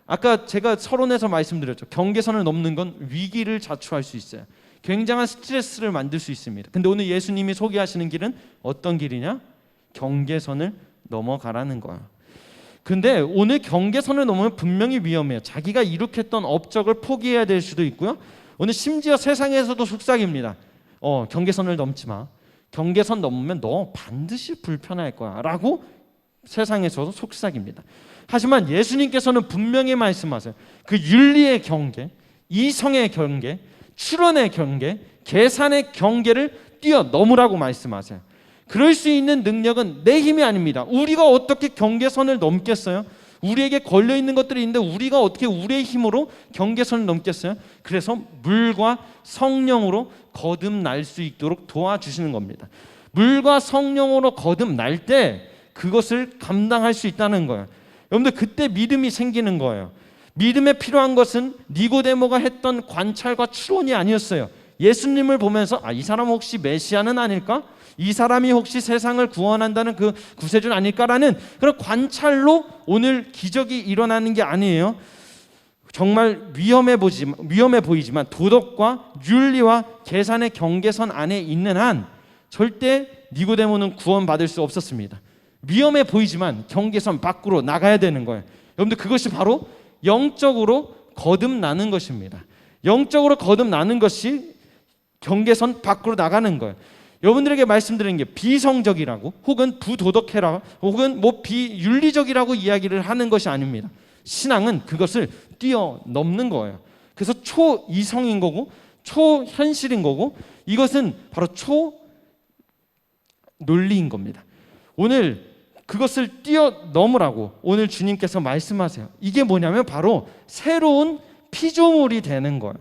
아까 제가 서론에서 말씀드렸죠. 경계선을 넘는 건 위기를 자초할 수 있어요. 굉장한 스트레스를 만들 수 있습니다. 근데 오늘 예수님이 소개하시는 길은 어떤 길이냐? 경계선을 넘어가라는 거예요. 근데 오늘 경계선을 넘으면 분명히 위험해요. 자기가 이룩했던 업적을 포기해야 될 수도 있고요. 오늘 심지어 세상에서도 속삭입니다. 경계선을 넘지 마. 경계선 넘으면 너 반드시 불편할 거야 라고 세상에서도 속삭입니다. 하지만 예수님께서는 분명히 말씀하세요. 그 윤리의 경계, 이성의 경계, 출현의 경계, 계산의 경계를 뛰어넘으라고 말씀하세요. 그럴 수 있는 능력은 내 힘이 아닙니다. 우리가 어떻게 경계선을 넘겠어요? 우리에게 걸려있는 것들이 있는데 우리가 어떻게 우리의 힘으로 경계선을 넘겠어요? 그래서 물과 성령으로 거듭날 수 있도록 도와주시는 겁니다. 물과 성령으로 거듭날 때 그것을 감당할 수 있다는 거예요. 여러분들 그때 믿음이 생기는 거예요. 믿음에 필요한 것은 니고데모가 했던 관찰과 추론이 아니었어요. 예수님을 보면서 이 사람 혹시 메시아는 아닐까? 이 사람이 혹시 세상을 구원한다는 그 구세주는 아닐까라는 그런 관찰로 오늘 기적이 일어나는 게 아니에요. 정말 위험해 보이지만 도덕과 윤리와 계산의 경계선 안에 있는 한 절대 니고데모는 구원받을 수 없었습니다. 위험해 보이지만 경계선 밖으로 나가야 되는 거예요. 여러분들 그것이 바로 영적으로 거듭나는 것입니다. 영적으로 거듭나는 것이 경계선 밖으로 나가는 거예요. 여러분들에게 말씀드리는 게 비성적이라고 혹은 부도덕해라 혹은 비윤리적이라고 이야기를 하는 것이 아닙니다. 신앙은 그것을 뛰어넘는 거예요. 그래서 초이성인 거고 초현실인 거고 이것은 바로 초논리인 겁니다. 오늘 그것을 뛰어넘으라고 오늘 주님께서 말씀하세요. 이게 뭐냐면 바로 새로운 피조물이 되는 거예요.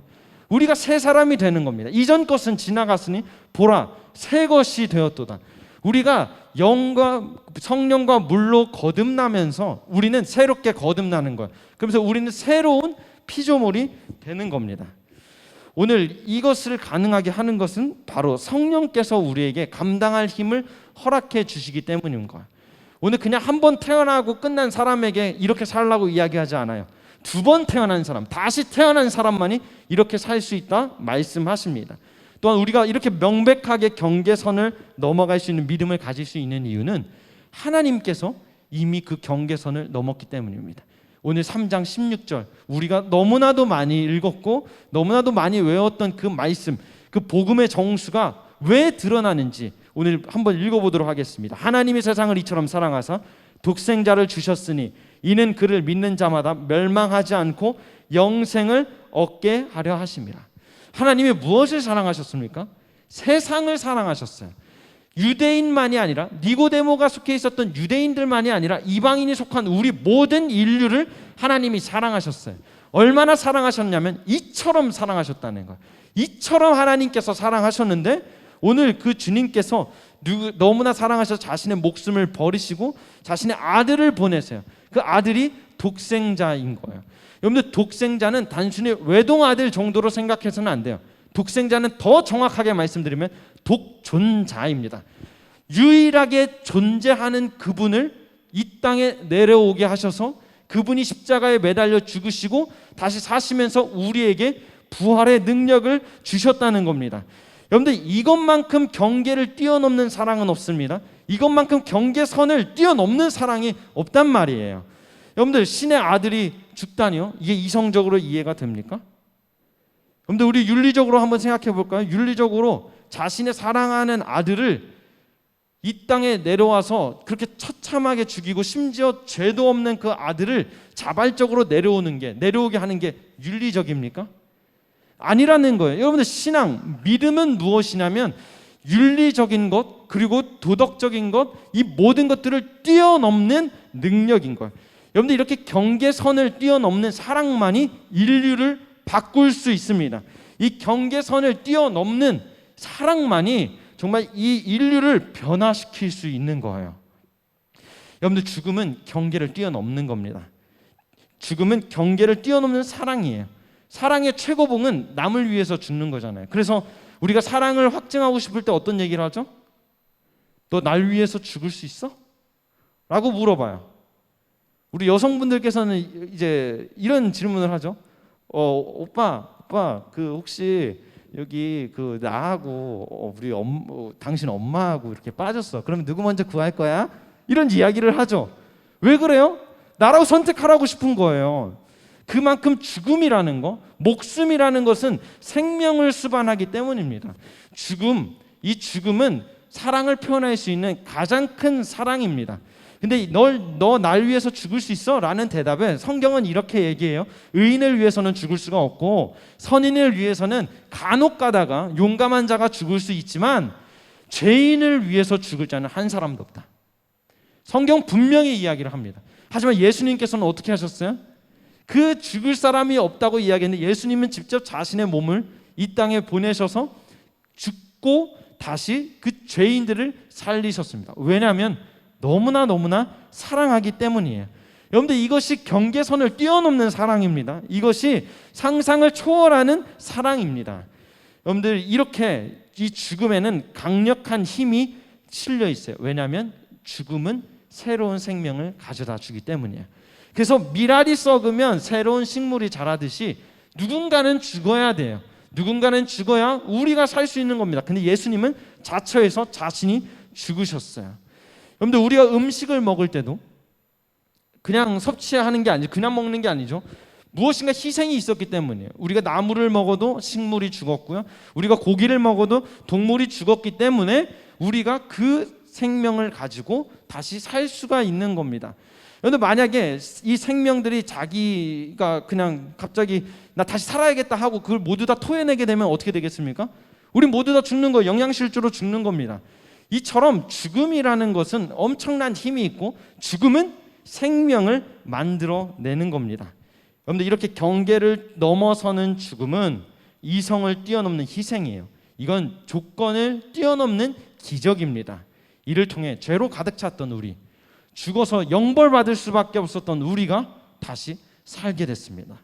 우리가 새 사람이 되는 겁니다. 이전 것은 지나갔으니 보라 새 것이 되었도다. 우리가 영과 성령과 물로 거듭나면서 우리는 새롭게 거듭나는 거예요. 그러면서 우리는 새로운 피조물이 되는 겁니다. 오늘 이것을 가능하게 하는 것은 바로 성령께서 우리에게 감당할 힘을 허락해 주시기 때문인 거예요. 오늘 그냥 한 번 태어나고 끝난 사람에게 이렇게 살라고 이야기하지 않아요. 2번 태어난 사람, 다시 태어난 사람만이 이렇게 살 수 있다 말씀하십니다. 또한 우리가 이렇게 명백하게 경계선을 넘어갈 수 있는 믿음을 가질 수 있는 이유는 하나님께서 이미 그 경계선을 넘었기 때문입니다. 오늘 3장 16절 우리가 너무나도 많이 읽었고 너무나도 많이 외웠던 그 말씀, 그 복음의 정수가 왜 드러나는지 오늘 한번 읽어보도록 하겠습니다. 하나님이 세상을 이처럼 사랑하사 독생자를 주셨으니 이는 그를 믿는 자마다 멸망하지 않고 영생을 얻게 하려 하심이라. 하나님이 무엇을 사랑하셨습니까? 세상을 사랑하셨어요. 유대인만이 아니라 니고데모가 속해 있었던 유대인들만이 아니라 이방인이 속한 우리 모든 인류를 하나님이 사랑하셨어요. 얼마나 사랑하셨냐면 이처럼 사랑하셨다는 거예요. 이처럼 하나님께서 사랑하셨는데 오늘 그 주님께서 너무나 사랑하셔서 자신의 목숨을 버리시고 자신의 아들을 보내세요. 그 아들이 독생자인 거예요. 여러분들 독생자는 단순히 외동아들 정도로 생각해서는 안 돼요. 독생자는 더 정확하게 말씀드리면 독존자입니다. 유일하게 존재하는 그분을 이 땅에 내려오게 하셔서 그분이 십자가에 매달려 죽으시고 다시 사시면서 우리에게 부활의 능력을 주셨다는 겁니다. 여러분들 이것만큼 경계를 뛰어넘는 사랑은 없습니다. 이것만큼 경계선을 뛰어넘는 사랑이 없단 말이에요. 여러분들 신의 아들이 죽다니요? 이게 이성적으로 이해가 됩니까? 여러분들 우리 윤리적으로 한번 생각해 볼까요? 윤리적으로 자신의 사랑하는 아들을 이 땅에 내려와서 그렇게 처참하게 죽이고 심지어 죄도 없는 그 아들을 자발적으로 내려오게 하는 게 윤리적입니까? 아니라는 거예요. 여러분들 신앙, 믿음은 무엇이냐면 윤리적인 것 그리고 도덕적인 것 이 모든 것들을 뛰어넘는 능력인 거예요. 여러분들 이렇게 경계선을 뛰어넘는 사랑만이 인류를 바꿀 수 있습니다. 이 경계선을 뛰어넘는 사랑만이 정말 이 인류를 변화시킬 수 있는 거예요. 여러분들 죽음은 경계를 뛰어넘는 겁니다. 죽음은 경계를 뛰어넘는 사랑이에요. 사랑의 최고봉은 남을 위해서 죽는 거잖아요. 그래서 우리가 사랑을 확증하고 싶을 때 어떤 얘기를 하죠? 너 날 위해서 죽을 수 있어? 라고 물어봐요. 우리 여성분들께서는 이제 이런 질문을 하죠. 오빠 그 혹시 여기 그 나하고 우리 당신 엄마하고 이렇게 빠졌어. 그러면 누구 먼저 구할 거야? 이런 이야기를 하죠. 왜 그래요? 나라고 선택하라고 싶은 거예요. 그만큼 죽음이라는 거, 목숨이라는 것은 생명을 수반하기 때문입니다. 이 죽음은 사랑을 표현할 수 있는 가장 큰 사랑입니다. 근데 너 날 위해서 죽을 수 있어? 라는 대답에 성경은 이렇게 얘기해요. 의인을 위해서는 죽을 수가 없고 선인을 위해서는 간혹 가다가 용감한 자가 죽을 수 있지만 죄인을 위해서 죽을 자는 한 사람도 없다. 성경 분명히 이야기를 합니다. 하지만 예수님께서는 어떻게 하셨어요? 그 죽을 사람이 없다고 이야기했는데 예수님은 직접 자신의 몸을 이 땅에 보내셔서 죽고 다시 그 죄인들을 살리셨습니다. 왜냐하면 너무나 사랑하기 때문이에요. 여러분들 이것이 경계선을 뛰어넘는 사랑입니다. 이것이 상상을 초월하는 사랑입니다. 여러분들 이렇게 이 죽음에는 강력한 힘이 실려 있어요. 왜냐하면 죽음은 새로운 생명을 가져다 주기 때문이에요. 그래서 밀알이 썩으면 새로운 식물이 자라듯이 누군가는 죽어야 돼요. 누군가는 죽어야 우리가 살 수 있는 겁니다. 근데 예수님은 자처해서 자신이 죽으셨어요. 여러분들 우리가 음식을 먹을 때도 그냥 섭취하는 게 아니죠. 그냥 먹는 게 아니죠. 무엇인가 희생이 있었기 때문이에요. 우리가 나무를 먹어도 식물이 죽었고요. 우리가 고기를 먹어도 동물이 죽었기 때문에 우리가 그 생명을 가지고 다시 살 수가 있는 겁니다. 그런데 만약에 이 생명들이 자기가 그냥 갑자기 나 다시 살아야겠다 하고 그걸 모두 다 토해내게 되면 어떻게 되겠습니까? 우리 모두 다 죽는 거예요. 영양실조로 죽는 겁니다. 이처럼 죽음이라는 것은 엄청난 힘이 있고 죽음은 생명을 만들어내는 겁니다. 여러분들 이렇게 경계를 넘어서는 죽음은 이성을 뛰어넘는 희생이에요. 이건 조건을 뛰어넘는 기적입니다. 이를 통해 죄로 가득 찼던 우리, 죽어서 영벌받을 수밖에 없었던 우리가 다시 살게 됐습니다.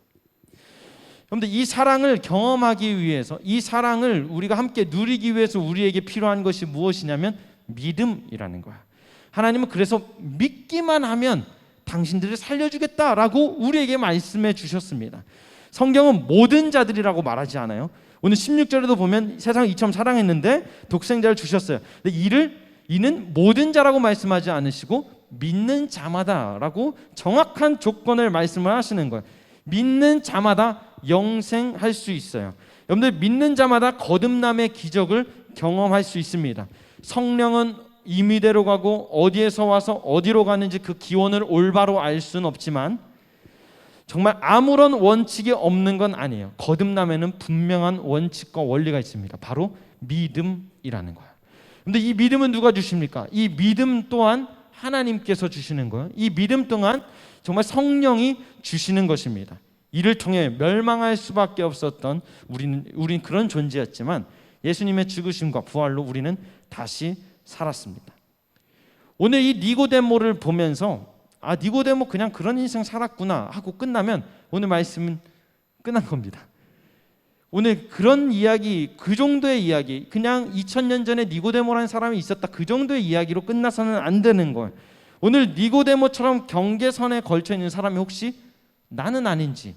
여러분들 이 사랑을 경험하기 위해서, 이 사랑을 우리가 함께 누리기 위해서 우리에게 필요한 것이 무엇이냐면 믿음이라는 거야. 하나님은 그래서 믿기만 하면 당신들을 살려주겠다라고 우리에게 말씀해 주셨습니다. 성경은 모든 자들이라고 말하지 않아요. 오늘 16절에도 보면 세상을 이처럼 사랑했는데 독생자를 주셨어요. 근데 이는 모든 자라고 말씀하지 않으시고 믿는 자마다라고 정확한 조건을 말씀을 하시는 거예요. 믿는 자마다 영생할 수 있어요. 여러분들 믿는 자마다 거듭남의 기적을 경험할 수 있습니다. 성령은 임의대로 가고 어디에서 와서 어디로 가는지 그 기원을 올바로 알 수는 없지만 정말 아무런 원칙이 없는 건 아니에요. 거듭남에는 분명한 원칙과 원리가 있습니다. 바로 믿음이라는 거예요. 근데 이 믿음은 누가 주십니까? 이 믿음 또한 하나님께서 주시는 거예요. 이 믿음 또한 정말 성령이 주시는 것입니다. 이를 통해 멸망할 수밖에 없었던 우리는 그런 존재였지만 예수님의 죽으심과 부활로 우리는 다시 살았습니다. 오늘 이 니고데모를 보면서 니고데모 그냥 그런 인생 살았구나 하고 끝나면 오늘 말씀은 끝난 겁니다. 오늘 그런 이야기, 그 정도의 이야기, 그냥 2000년 전에 니고데모라는 사람이 있었다 그 정도의 이야기로 끝나서는 안 되는 거예요. 오늘 니고데모처럼 경계선에 걸쳐 있는 사람이 혹시 나는 아닌지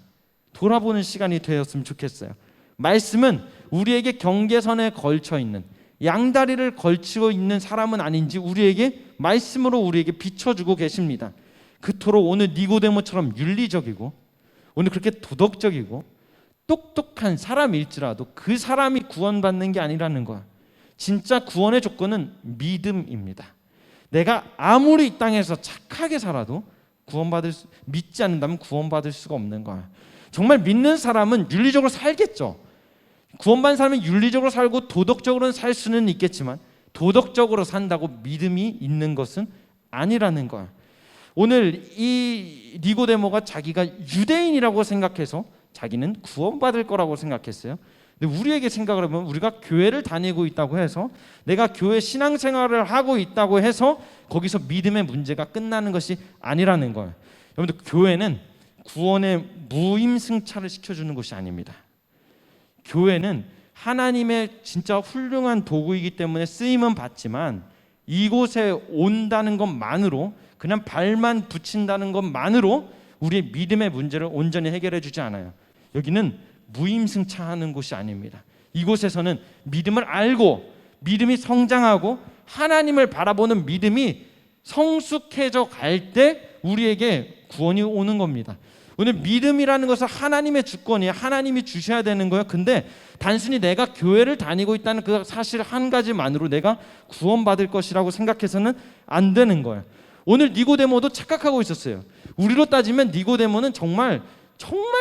돌아보는 시간이 되었으면 좋겠어요. 말씀은 우리에게 경계선에 걸쳐 있는, 양다리를 걸치고 있는 사람은 아닌지 우리에게 말씀으로 우리에게 비춰주고 계십니다. 그토록 오늘 니고데모처럼 윤리적이고 오늘 그렇게 도덕적이고 똑똑한 사람일지라도 그 사람이 구원받는 게 아니라는 거야. 진짜 구원의 조건은 믿음입니다. 내가 아무리 이 땅에서 착하게 살아도 믿지 않는다면 구원받을 수가 없는 거야. 정말 믿는 사람은 윤리적으로 살겠죠. 구원받은 사람은 윤리적으로 살고 도덕적으로는 살 수는 있겠지만 도덕적으로 산다고 믿음이 있는 것은 아니라는 거야. 오늘 이 니고데모가 자기가 유대인이라고 생각해서 자기는 구원받을 거라고 생각했어요. 근데 우리에게 생각을 해보면 우리가 교회를 다니고 있다고 해서 내가 교회 신앙생활을 하고 있다고 해서 거기서 믿음의 문제가 끝나는 것이 아니라는 거예요. 여러분들 교회는 구원의 무임승차를 시켜주는 것이 아닙니다. 교회는 하나님의 진짜 훌륭한 도구이기 때문에 쓰임은 받지만 이곳에 온다는 것만으로 그냥 발만 붙인다는 것만으로 우리의 믿음의 문제를 온전히 해결해 주지 않아요. 여기는 무임승차하는 곳이 아닙니다. 이곳에서는 믿음을 알고 믿음이 성장하고 하나님을 바라보는 믿음이 성숙해져 갈 때 우리에게 구원이 오는 겁니다. 오늘 믿음이라는 것은 하나님의 주권이에요. 하나님이 주셔야 되는 거예요. 근데 단순히 내가 교회를 다니고 있다는 그 사실 한 가지만으로 내가 구원받을 것이라고 생각해서는 안 되는 거예요. 오늘 니고데모도 착각하고 있었어요. 우리로 따지면 니고데모는 정말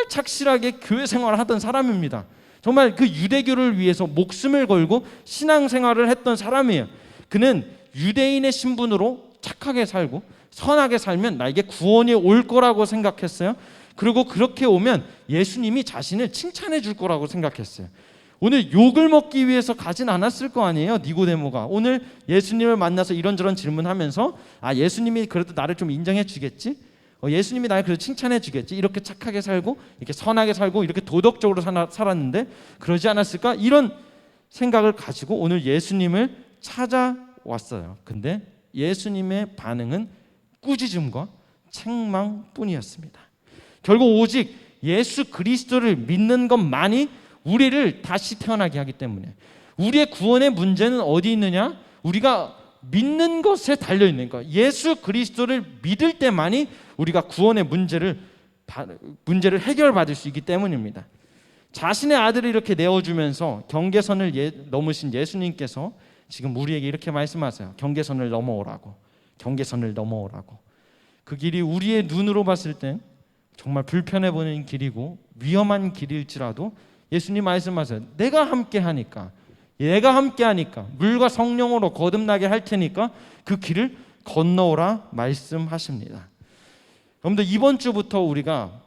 착실하게 교회 생활을 하던 사람입니다. 정말 그 유대교를 위해서 목숨을 걸고 신앙생활을 했던 사람이에요. 그는 유대인의 신분으로 착하게 살고 선하게 살면 나에게 구원이 올 거라고 생각했어요. 그리고 그렇게 오면 예수님이 자신을 칭찬해 줄 거라고 생각했어요. 오늘 욕을 먹기 위해서 가진 않았을 거 아니에요. 니고데모가 오늘 예수님을 만나서 이런저런 질문하면서 예수님이 그래도 나를 좀 인정해 주겠지, 예수님이 나를 그래도 칭찬해 주겠지, 이렇게 착하게 살고 이렇게 선하게 살고 이렇게 도덕적으로 살았는데 그러지 않았을까, 이런 생각을 가지고 오늘 예수님을 찾아왔어요. 근데 예수님의 반응은 꾸짖음과 책망뿐이었습니다. 결국 오직 예수 그리스도를 믿는 것만이 우리를 다시 태어나게 하기 때문에 우리의 구원의 문제는 어디 있느냐? 우리가 믿는 것에 달려 있는 거야. 예수 그리스도를 믿을 때만이 우리가 구원의 문제를 문제를 해결받을 수 있기 때문입니다. 자신의 아들을 이렇게 내어주면서 경계선을 넘으신 예수님께서 지금 우리에게 이렇게 말씀하세요. 경계선을 넘어오라고. 경계선을 넘어오라고. 그 길이 우리의 눈으로 봤을 땐 정말 불편해 보이는 길이고 위험한 길일지라도 예수님 말씀하세요. 내가 함께 하니까 물과 성령으로 거듭나게 할 테니까 그 길을 건너오라 말씀하십니다. 여러분들 이번 주부터 우리가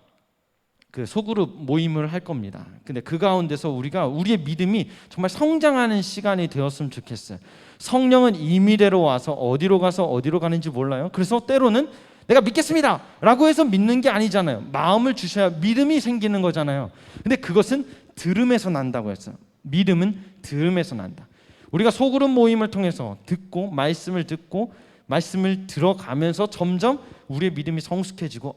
그 소그룹 모임을 할 겁니다. 근데 그 가운데서 우리의 믿음이 정말 성장하는 시간이 되었으면 좋겠어요. 성령은 임의대로 와서 어디로 가서 어디로 가는지 몰라요. 그래서 때로는 내가 믿겠습니다 라고 해서 믿는 게 아니잖아요. 마음을 주셔야 믿음이 생기는 거잖아요. 근데 그것은 들음에서 난다고 했어요. 믿음은 들음에서 난다. 우리가 소그룹 모임을 통해서 말씀을 듣고 말씀을 들어가면서 점점 우리의 믿음이 성숙해지고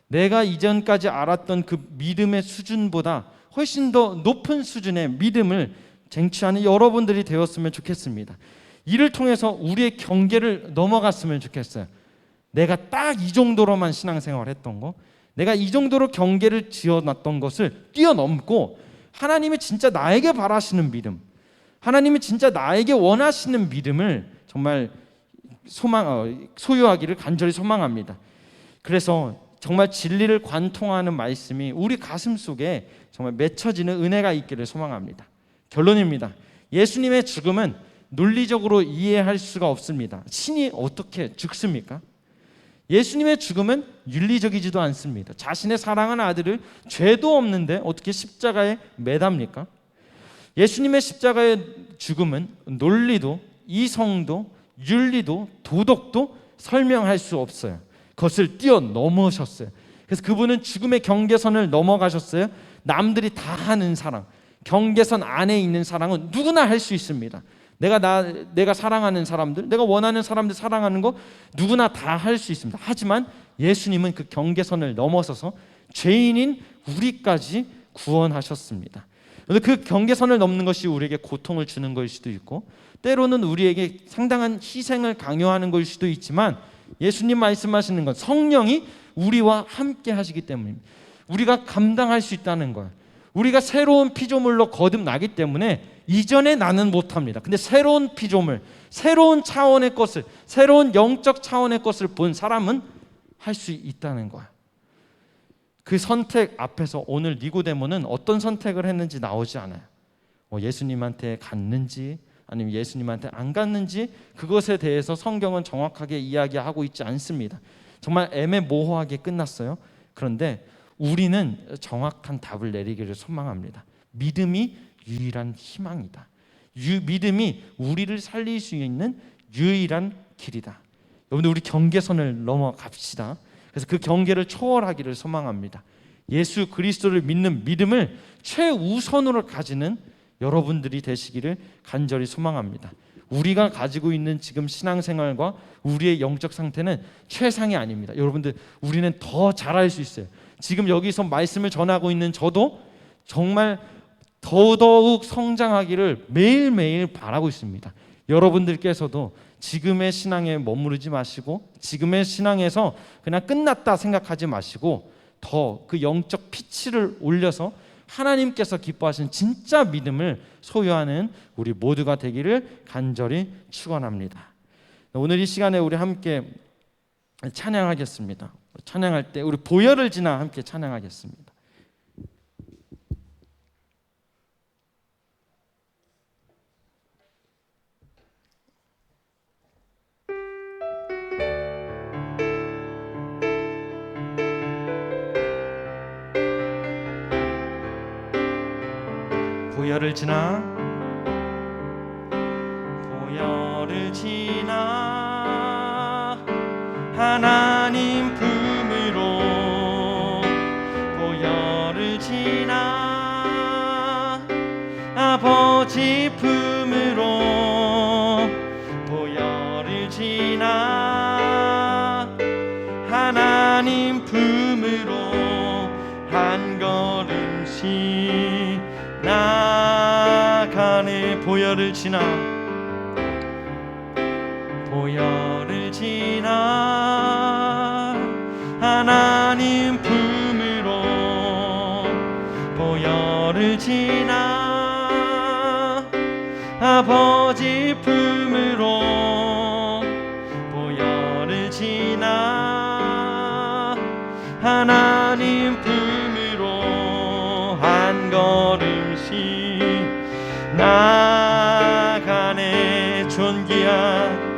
내가 이전까지 알았던 그 믿음의 수준보다 훨씬 더 높은 수준의 믿음을 쟁취하는 여러분들이 되었으면 좋겠습니다. 이를 통해서 우리의 경계를 넘어갔으면 좋겠어요. 내가 딱 이 정도로만 신앙생활을 했던 거, 내가 이 정도로 경계를 지어놨던 것을 뛰어넘고 하나님이 진짜 나에게 바라시는 믿음, 하나님이 진짜 나에게 원하시는 믿음을 정말 소유하기를 간절히 소망합니다. 그래서 정말 진리를 관통하는 말씀이 우리 가슴 속에 정말 맺혀지는 은혜가 있기를 소망합니다. 결론입니다. 예수님의 죽음은 논리적으로 이해할 수가 없습니다. 신이 어떻게 죽습니까? 예수님의 죽음은 윤리적이지도 않습니다. 자신의 사랑하는 아들을 죄도 없는데 어떻게 십자가에 매답니까? 예수님의 십자가의 죽음은 논리도 이성도 윤리도 도덕도 설명할 수 없어요. 그것을 뛰어넘으셨어요. 그래서 그분은 죽음의 경계선을 넘어가셨어요. 남들이 다 하는 사랑, 경계선 안에 있는 사랑은 누구나 할 수 있습니다. 내가 사랑하는 사람들, 내가 원하는 사람들 사랑하는 거 누구나 다 할 수 있습니다. 하지만 예수님은 그 경계선을 넘어서서 죄인인 우리까지 구원하셨습니다. 그 경계선을 넘는 것이 우리에게 고통을 주는 것일 수도 있고 때로는 우리에게 상당한 희생을 강요하는 것일 수도 있지만 예수님 말씀하시는 건 성령이 우리와 함께 하시기 때문입니다. 우리가 감당할 수 있다는 거예요. 우리가 새로운 피조물로 거듭나기 때문에 이전에 나는 못합니다. 근데 새로운 피조물, 새로운 차원의 것을, 새로운 영적 차원의 것을 본 사람은 할 수 있다는 거예요. 그 선택 앞에서 오늘 니고데모는 어떤 선택을 했는지 나오지 않아요. 예수님한테 갔는지 아니면 예수님한테 안 갔는지 그것에 대해서 성경은 정확하게 이야기하고 있지 않습니다. 정말 애매모호하게 끝났어요. 그런데 우리는 정확한 답을 내리기를 소망합니다. 믿음이 유일한 희망이다. 믿음이 우리를 살릴 수 있는 유일한 길이다. 여러분들 우리 경계선을 넘어갑시다. 그래서 그 경계를 초월하기를 소망합니다. 예수 그리스도를 믿는 믿음을 최우선으로 가지는 여러분들이 되시기를 간절히 소망합니다. 우리가 가지고 있는 지금 신앙생활과 우리의 영적 상태는 최상이 아닙니다. 여러분들 우리는 더 잘할 수 있어요. 지금 여기서 말씀을 전하고 있는 저도 정말 더더욱 성장하기를 매일매일 바라고 있습니다. 여러분들께서도 지금의 신앙에 머무르지 마시고 지금의 신앙에서 그냥 끝났다 생각하지 마시고 더 그 영적 피치를 올려서 하나님께서 기뻐하시는 진짜 믿음을 소유하는 우리 모두가 되기를 간절히 축원합니다. 오늘 이 시간에 우리 함께 찬양하겠습니다. 찬양할 때 우리 보혈을 지나 함께 찬양하겠습니다. 보혈을 지나 하나님 품으로 보혈을 지나 아버지 품으로 보혈을 지나 하나님 품으로 한 걸음씩 나가네. 보혈을 지나 하나님 품 지나 아버지 품으로 보혈을 지나 하나님 품으로 한 걸음씩 나가네. 존귀한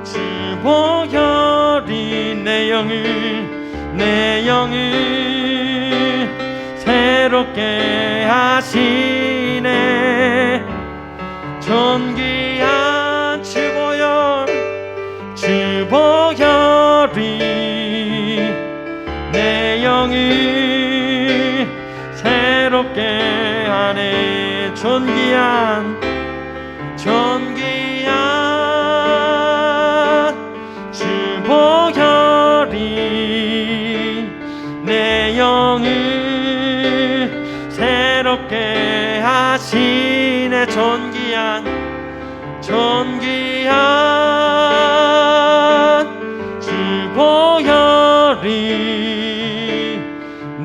주 보혈이 내 영을 새롭게 하시네. 존귀한 주 보혈이 내 영을 새롭게 하네. 존귀한 주 보혈이 내 영을 새롭게 하시네. 존귀한 주 보혈이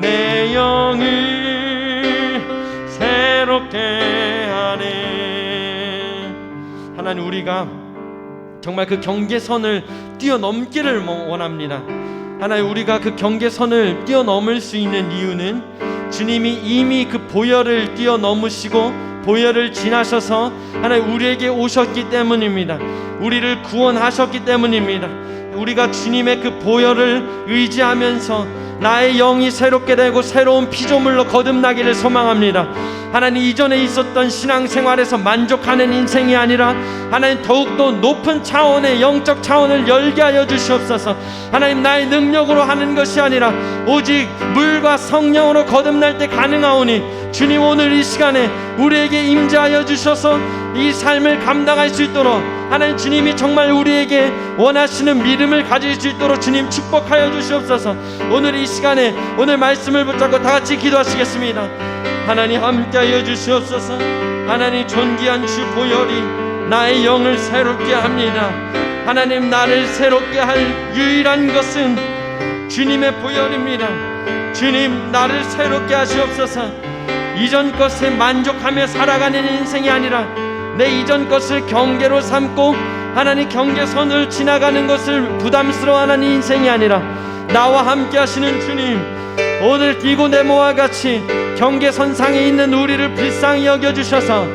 내 영을 새롭게 하네. 하나님, 우리가 정말 그 경계선을 뛰어넘기를 원합니다. 하나님, 우리가 그 경계선을 뛰어넘을 수 있는 이유는 주님이 이미 그 보혈을 뛰어넘으시고 보혈을 지나셔서 하나님 우리에게 오셨기 때문입니다. 우리를 구원하셨기 때문입니다. 우리가 주님의 그 보혈을 의지하면서 나의 영이 새롭게 되고 새로운 피조물로 거듭나기를 소망합니다. 하나님, 이전에 있었던 신앙생활에서 만족하는 인생이 아니라 하나님 더욱더 높은 차원의 영적 차원을 열게 하여 주시옵소서. 하나님, 나의 능력으로 하는 것이 아니라 오직 물과 성령으로 거듭날 때 가능하오니 주님, 오늘 이 시간에 우리에게 임재하여 주셔서 이 삶을 감당할 수 있도록 하나님, 주님이 정말 우리에게 원하시는 믿음을 가질 수 있도록 주님 축복하여 주시옵소서. 오늘 이 시간에 오늘 말씀을 붙잡고 다 같이 기도하시겠습니다. 하나님, 함께하여 주시옵소서. 하나님, 존귀한 주 보혈이 나의 영을 새롭게 합니다. 하나님, 나를 새롭게 할 유일한 것은 주님의 보혈입니다. 주님, 나를 새롭게 하시옵소서. 이전 것에 만족하며 살아가는 인생이 아니라 내 이전 것을 경계로 삼고 하나님 경계선을 지나가는 것을 부담스러워하는 인생이 아니라 나와 함께 하시는 주님, 오늘 니고데모와 같이 경계선상에 있는 우리를 불쌍히 여겨주셔서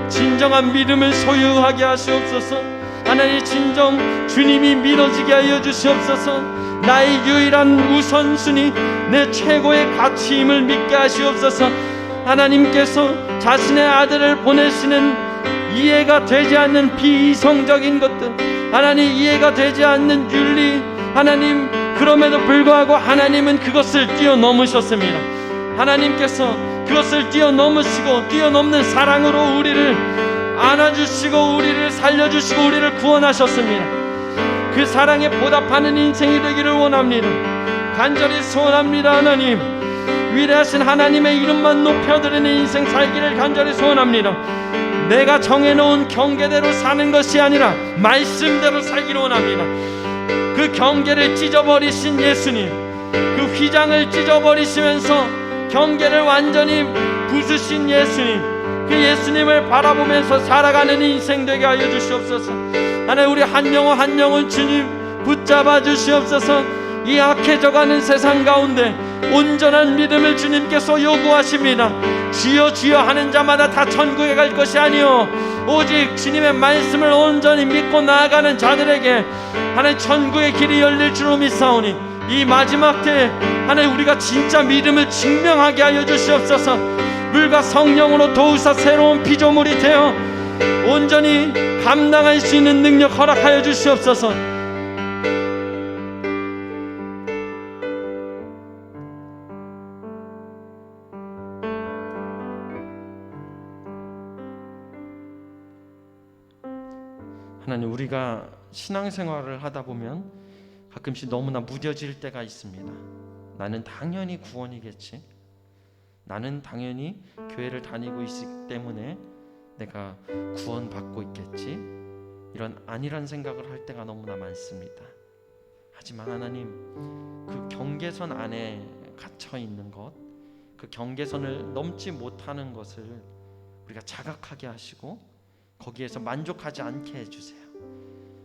진정한 믿음을 소유하게 하시옵소서. 하나님, 진정 주님이 믿어지게 하여 주시옵소서. 나의 유일한 우선순위, 내 최고의 가치임을 믿게 하시옵소서. 하나님께서 자신의 아들을 보내시는 이해가 되지 않는 비이성적인 것들, 하나님 이해가 되지 않는 윤리, 하나님 그럼에도 불구하고 하나님은 그것을 뛰어넘으셨습니다. 하나님께서 그것을 뛰어넘으시고 뛰어넘는 사랑으로 우리를 안아주시고 우리를 살려주시고 우리를 구원하셨습니다. 그 사랑에 보답하는 인생이 되기를 원합니다. 간절히 소원합니다. 하나님, 위대하신 하나님의 이름만 높여드리는 인생 살기를 간절히 소원합니다. 내가 정해놓은 경계대로 사는 것이 아니라 말씀대로 살기를 원합니다. 그 경계를 찢어버리신 예수님, 그 휘장을 찢어버리시면서 경계를 완전히 부수신 예수님, 그 예수님을 바라보면서 살아가는 인생 되게 하여 주시옵소서. 하나님, 우리 한 영혼 한 영혼 주님 붙잡아 주시옵소서. 이 악해져가는 세상 가운데 온전한 믿음을 주님께서 요구하십니다. 주여 주여 하는 자마다 다 천국에 갈 것이 아니요 오직 주님의 말씀을 온전히 믿고 나아가는 자들에게 하나님 천국의 길이 열릴 줄로 믿사오니 이 마지막 때에 하나님 우리가 진짜 믿음을 증명하게 하여 주시옵소서. 물과 성령으로 도우사 새로운 피조물이 되어 온전히 감당할 수 있는 능력 허락하여 주시옵소서. 하나님, 우리가 신앙생활을 하다 보면 가끔씩 너무나 무뎌질 때가 있습니다. 나는 당연히 구원이겠지, 나는 당연히 교회를 다니고 있기 때문에 내가 구원받고 있겠지, 이런 안일한 생각을 할 때가 너무나 많습니다. 하지만 하나님, 그 경계선 안에 갇혀 있는 것, 그 경계선을 넘지 못하는 것을 우리가 자각하게 하시고 거기에서 만족하지 않게 해주세요.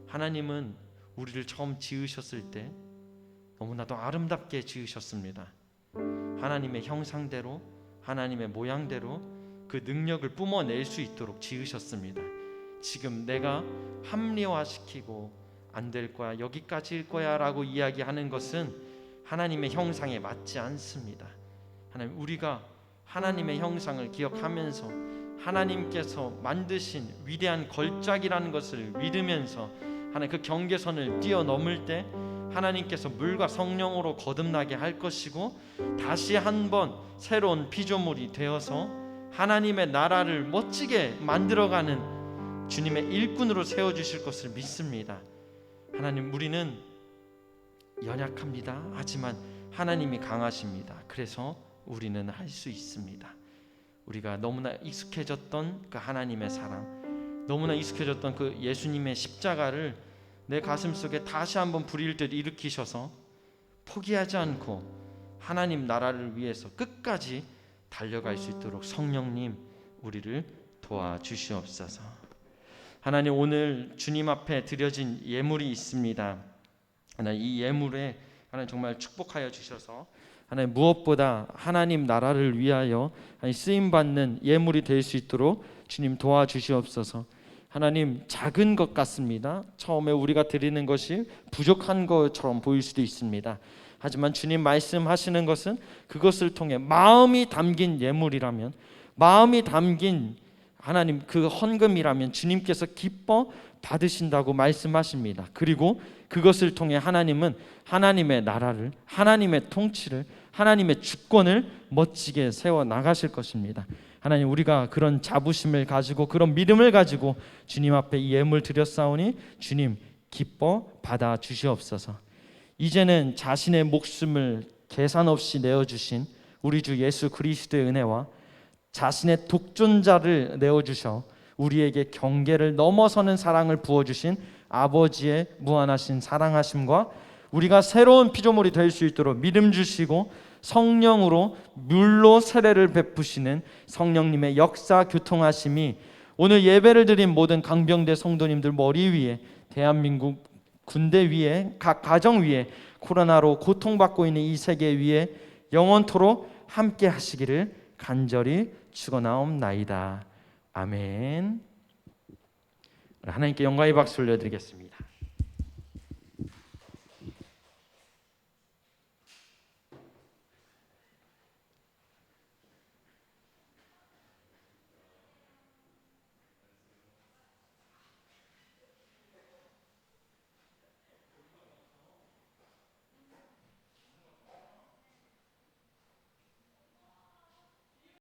하나님은 우리를 처음 지으셨을 때 너무나도 아름답게 지으셨습니다. 하나님의 형상대로, 하나님의 모양대로 그 능력을 뿜어낼 수 있도록 지으셨습니다. 지금 내가 합리화시키고 안 될 거야, 여기까지일 거야 라고 이야기하는 것은 하나님의 형상에 맞지 않습니다. 하나님, 우리가 하나님의 형상을 기억하면서 하나님께서 만드신 위대한 걸작이라는 것을 믿으면서 하나님 그 경계선을 뛰어넘을 때 하나님께서 물과 성령으로 거듭나게 할 것이고, 다시 한번 새로운 피조물이 되어서 하나님의 나라를 멋지게 만들어가는 주님의 일꾼으로 세워주실 것을 믿습니다. 하나님, 우리는 연약합니다. 하지만 하나님이 강하십니다. 그래서 우리는 할 수 있습니다. 우리가 너무나 익숙해졌던 그 하나님의 사랑, 너무나 익숙해졌던 그 예수님의 십자가를 내 가슴 속에 다시 한번 불일 듯 일으키셔서 포기하지 않고 하나님 나라를 위해서 끝까지 달려갈 수 있도록 성령님 우리를 도와주시옵소서. 하나님, 오늘 주님 앞에 드려진 예물이 있습니다. 하나님, 이 예물에 하나님 정말 축복하여 주셔서 하나님 무엇보다 하나님 나라를 위하여 쓰임받는 예물이 될 수 있도록 주님 도와주시옵소서. 하나님, 작은 것 같습니다. 처음에 우리가 드리는 것이 부족한 것처럼 보일 수도 있습니다. 하지만 주님 말씀하시는 것은 그것을 통해 마음이 담긴 예물이라면, 마음이 담긴 하나님 그 헌금이라면 주님께서 기뻐 받으신다고 말씀하십니다. 그리고 그것을 통해 하나님은 하나님의 나라를, 하나님의 통치를, 하나님의 주권을 멋지게 세워 나가실 것입니다. 하나님, 우리가 그런 자부심을 가지고 그런 믿음을 가지고 주님 앞에 이 예물 드렸사오니 주님 기뻐 받아 주시옵소서. 이제는 자신의 목숨을 계산 없이 내어주신 우리 주 예수 그리스도의 은혜와 자신의 독존자를 내어주셔 우리에게 경계를 넘어서는 사랑을 부어주신 아버지의 무한하신 사랑하심과 우리가 새로운 피조물이 될 수 있도록 믿음 주시고 성령으로 물로 세례를 베푸시는 성령님의 역사 교통하심이 오늘 예배를 드린 모든 강병대 성도님들 머리 위에, 대한민국 군대 위에, 각 가정 위에, 코로나로 고통받고 있는 이 세계 위에 영원토록 함께 하시기를 간절히 축원하옵나이다. 아멘. 하나님께 영광의 박수 올려드리겠습니다.